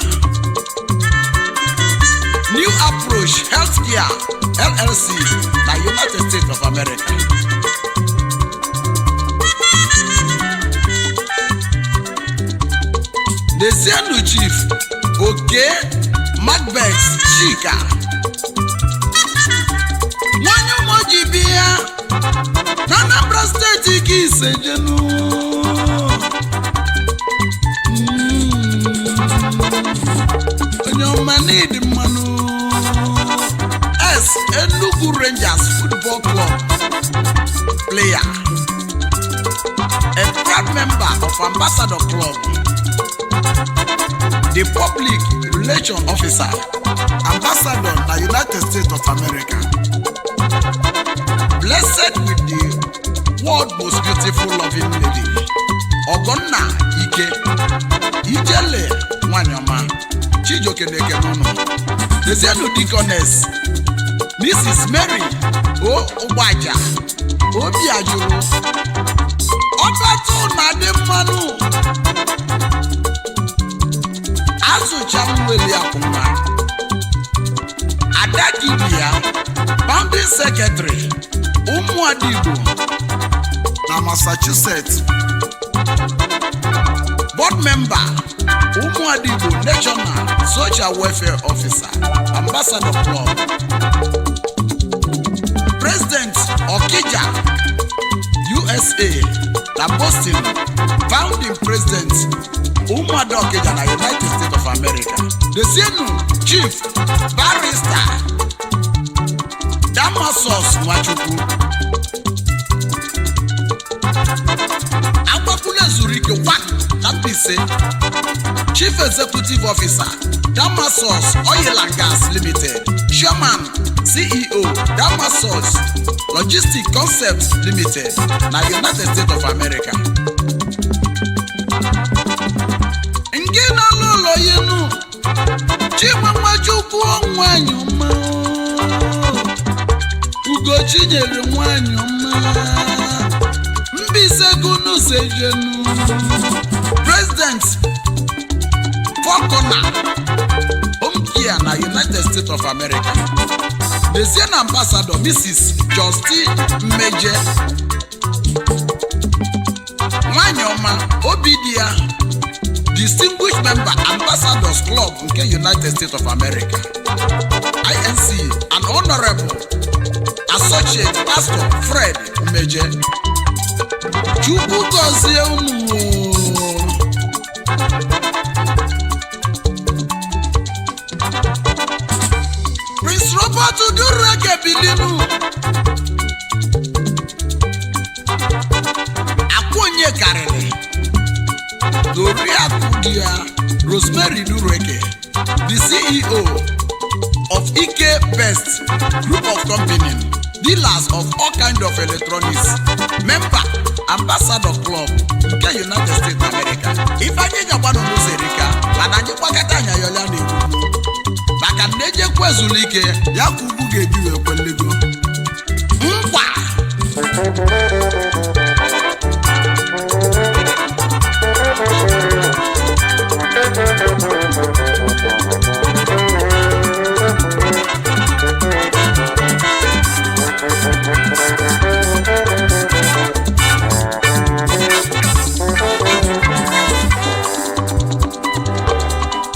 New Approach Healthcare LLC na United States of America. Dezienu Chief Oke Macbeth Chika nwanyị ụmụji bịa na Anambra steeti ka Isejenu onye ọma n'ịdị mmanụ Enugu Rangers Football Club player, a proud member of Ambassador Club, the Public Relation Officer, Ambassador na United States of America. Blessed with the world most beautiful loving lady, Ogonna Ike, Ijele Nwanyama, Chijoke Nekenono, the Zenu Deaconess, Mrs. Mary O Obaja, Obi Ajuru, Obato Nademanu, Azu Chamweli Akuma, Adakibia, Founding Secretary, Umuadibu, na Massachusetts. Board Member, Umuadibu National Social Welfare Officer, Ambassador Club. President Okija, USA, na Boston, Founding President, Umuadu Okija na United States of America. The Senu Chief Barrister, Damasus Nwachukwu. Agbakule Zurike 1, Tambise. Chief Executive Officer, Damasus Oil and Gas Limited. Chairman, CEO, Damasus Logistic Concepts Limited, na United States of America. Ngina lolo yenu, Chima Nwachukwu Nwanyoma, Ugochi nyere Nwanyoma, Mbise Gunu Sejenu, President Fokona, Omkia na United States of America. The Senior Ambassador, Mrs. Justine Meje, Nwanyoma Obidia, Distinguished Member, Ambassadors Club nke United States of America, INC, and Honorable Associate Pastor Fred Meje. Chukwu gozie unu. Prince Robert Udureke Bilinu, Akwonye Karele, Doria Kudia, Rosemary Dureke, the CEO of Ike Best Group of Company, dealers of all kinds of electronics, member, Ambassador Club, nke United States of America. Ifeanyi Jabano Muserika, Mananyi Kwakatanya Yolani Ugwu. Maka nneje kwezulike, ya kugu ga-eji wee kwelego. Nkwa!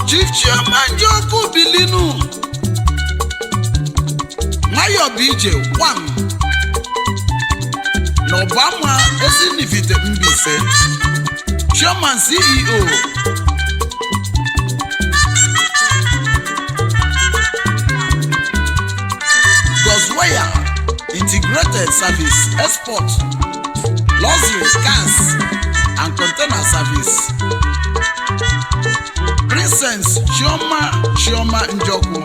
Chief Chairman Joku Bilinu, Mayo BJ 1, Nobama Esinifite Mbise, Chairman CEO, Goswaya Integrated Service, Export, Luxury Cars and Container Service. Princess Chioma Njoku,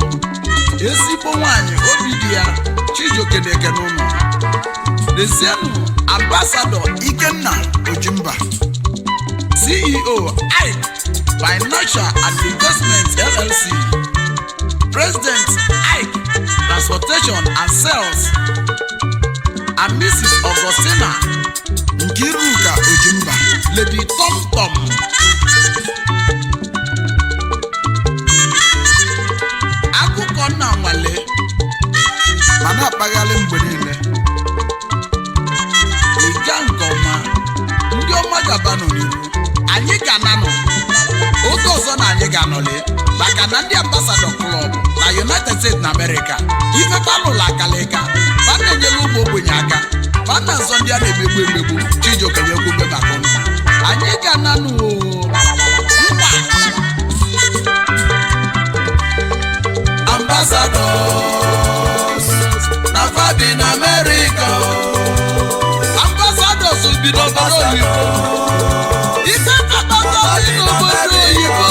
ezigbo nwanyị Obidia Chijoke Nekenono, the Zenu Ambassador Ikenna Ojimba, CEO Ike Financial and Investment LLC, President Ike Transportation and Sales, and Mrs. Augustina Nkiruka Ojimba, Lady Tom Tom. Akụkọ na nwale mana akpaghalị mgbe niile ịga nke ọma, ndị ọma gabanụ n'ihu, anyị ga-ananụ oge ọzọ na anyị ga-anọle maka na ndị Ambassador Club na United States na America ife balụla akalịka ba na-enyere ụmụ ogbenye aka, ba na nzọ ndị a na-emegbu emegbu. Chijoke nyekwube maka ụnụ, anyị ga-ananụ Ambassadors na Fabi in America, Ambassadors will be n'obodo oyibo, ife kapata dị n'obodo oyibo,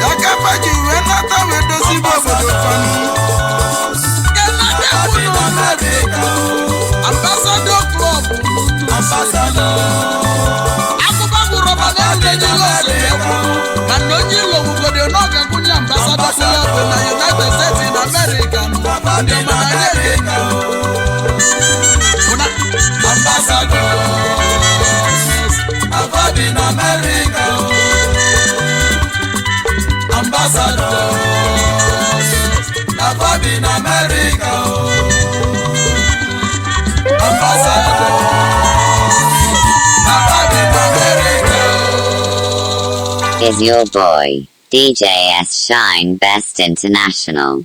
ya kafa ji wee nata akụkọ gwụrụ ọba na-elu mana onye ilo obodo n'oge gụnye ambasada bụ na United States in America ndị ọmana Is your boy, DJ S Shine Best International.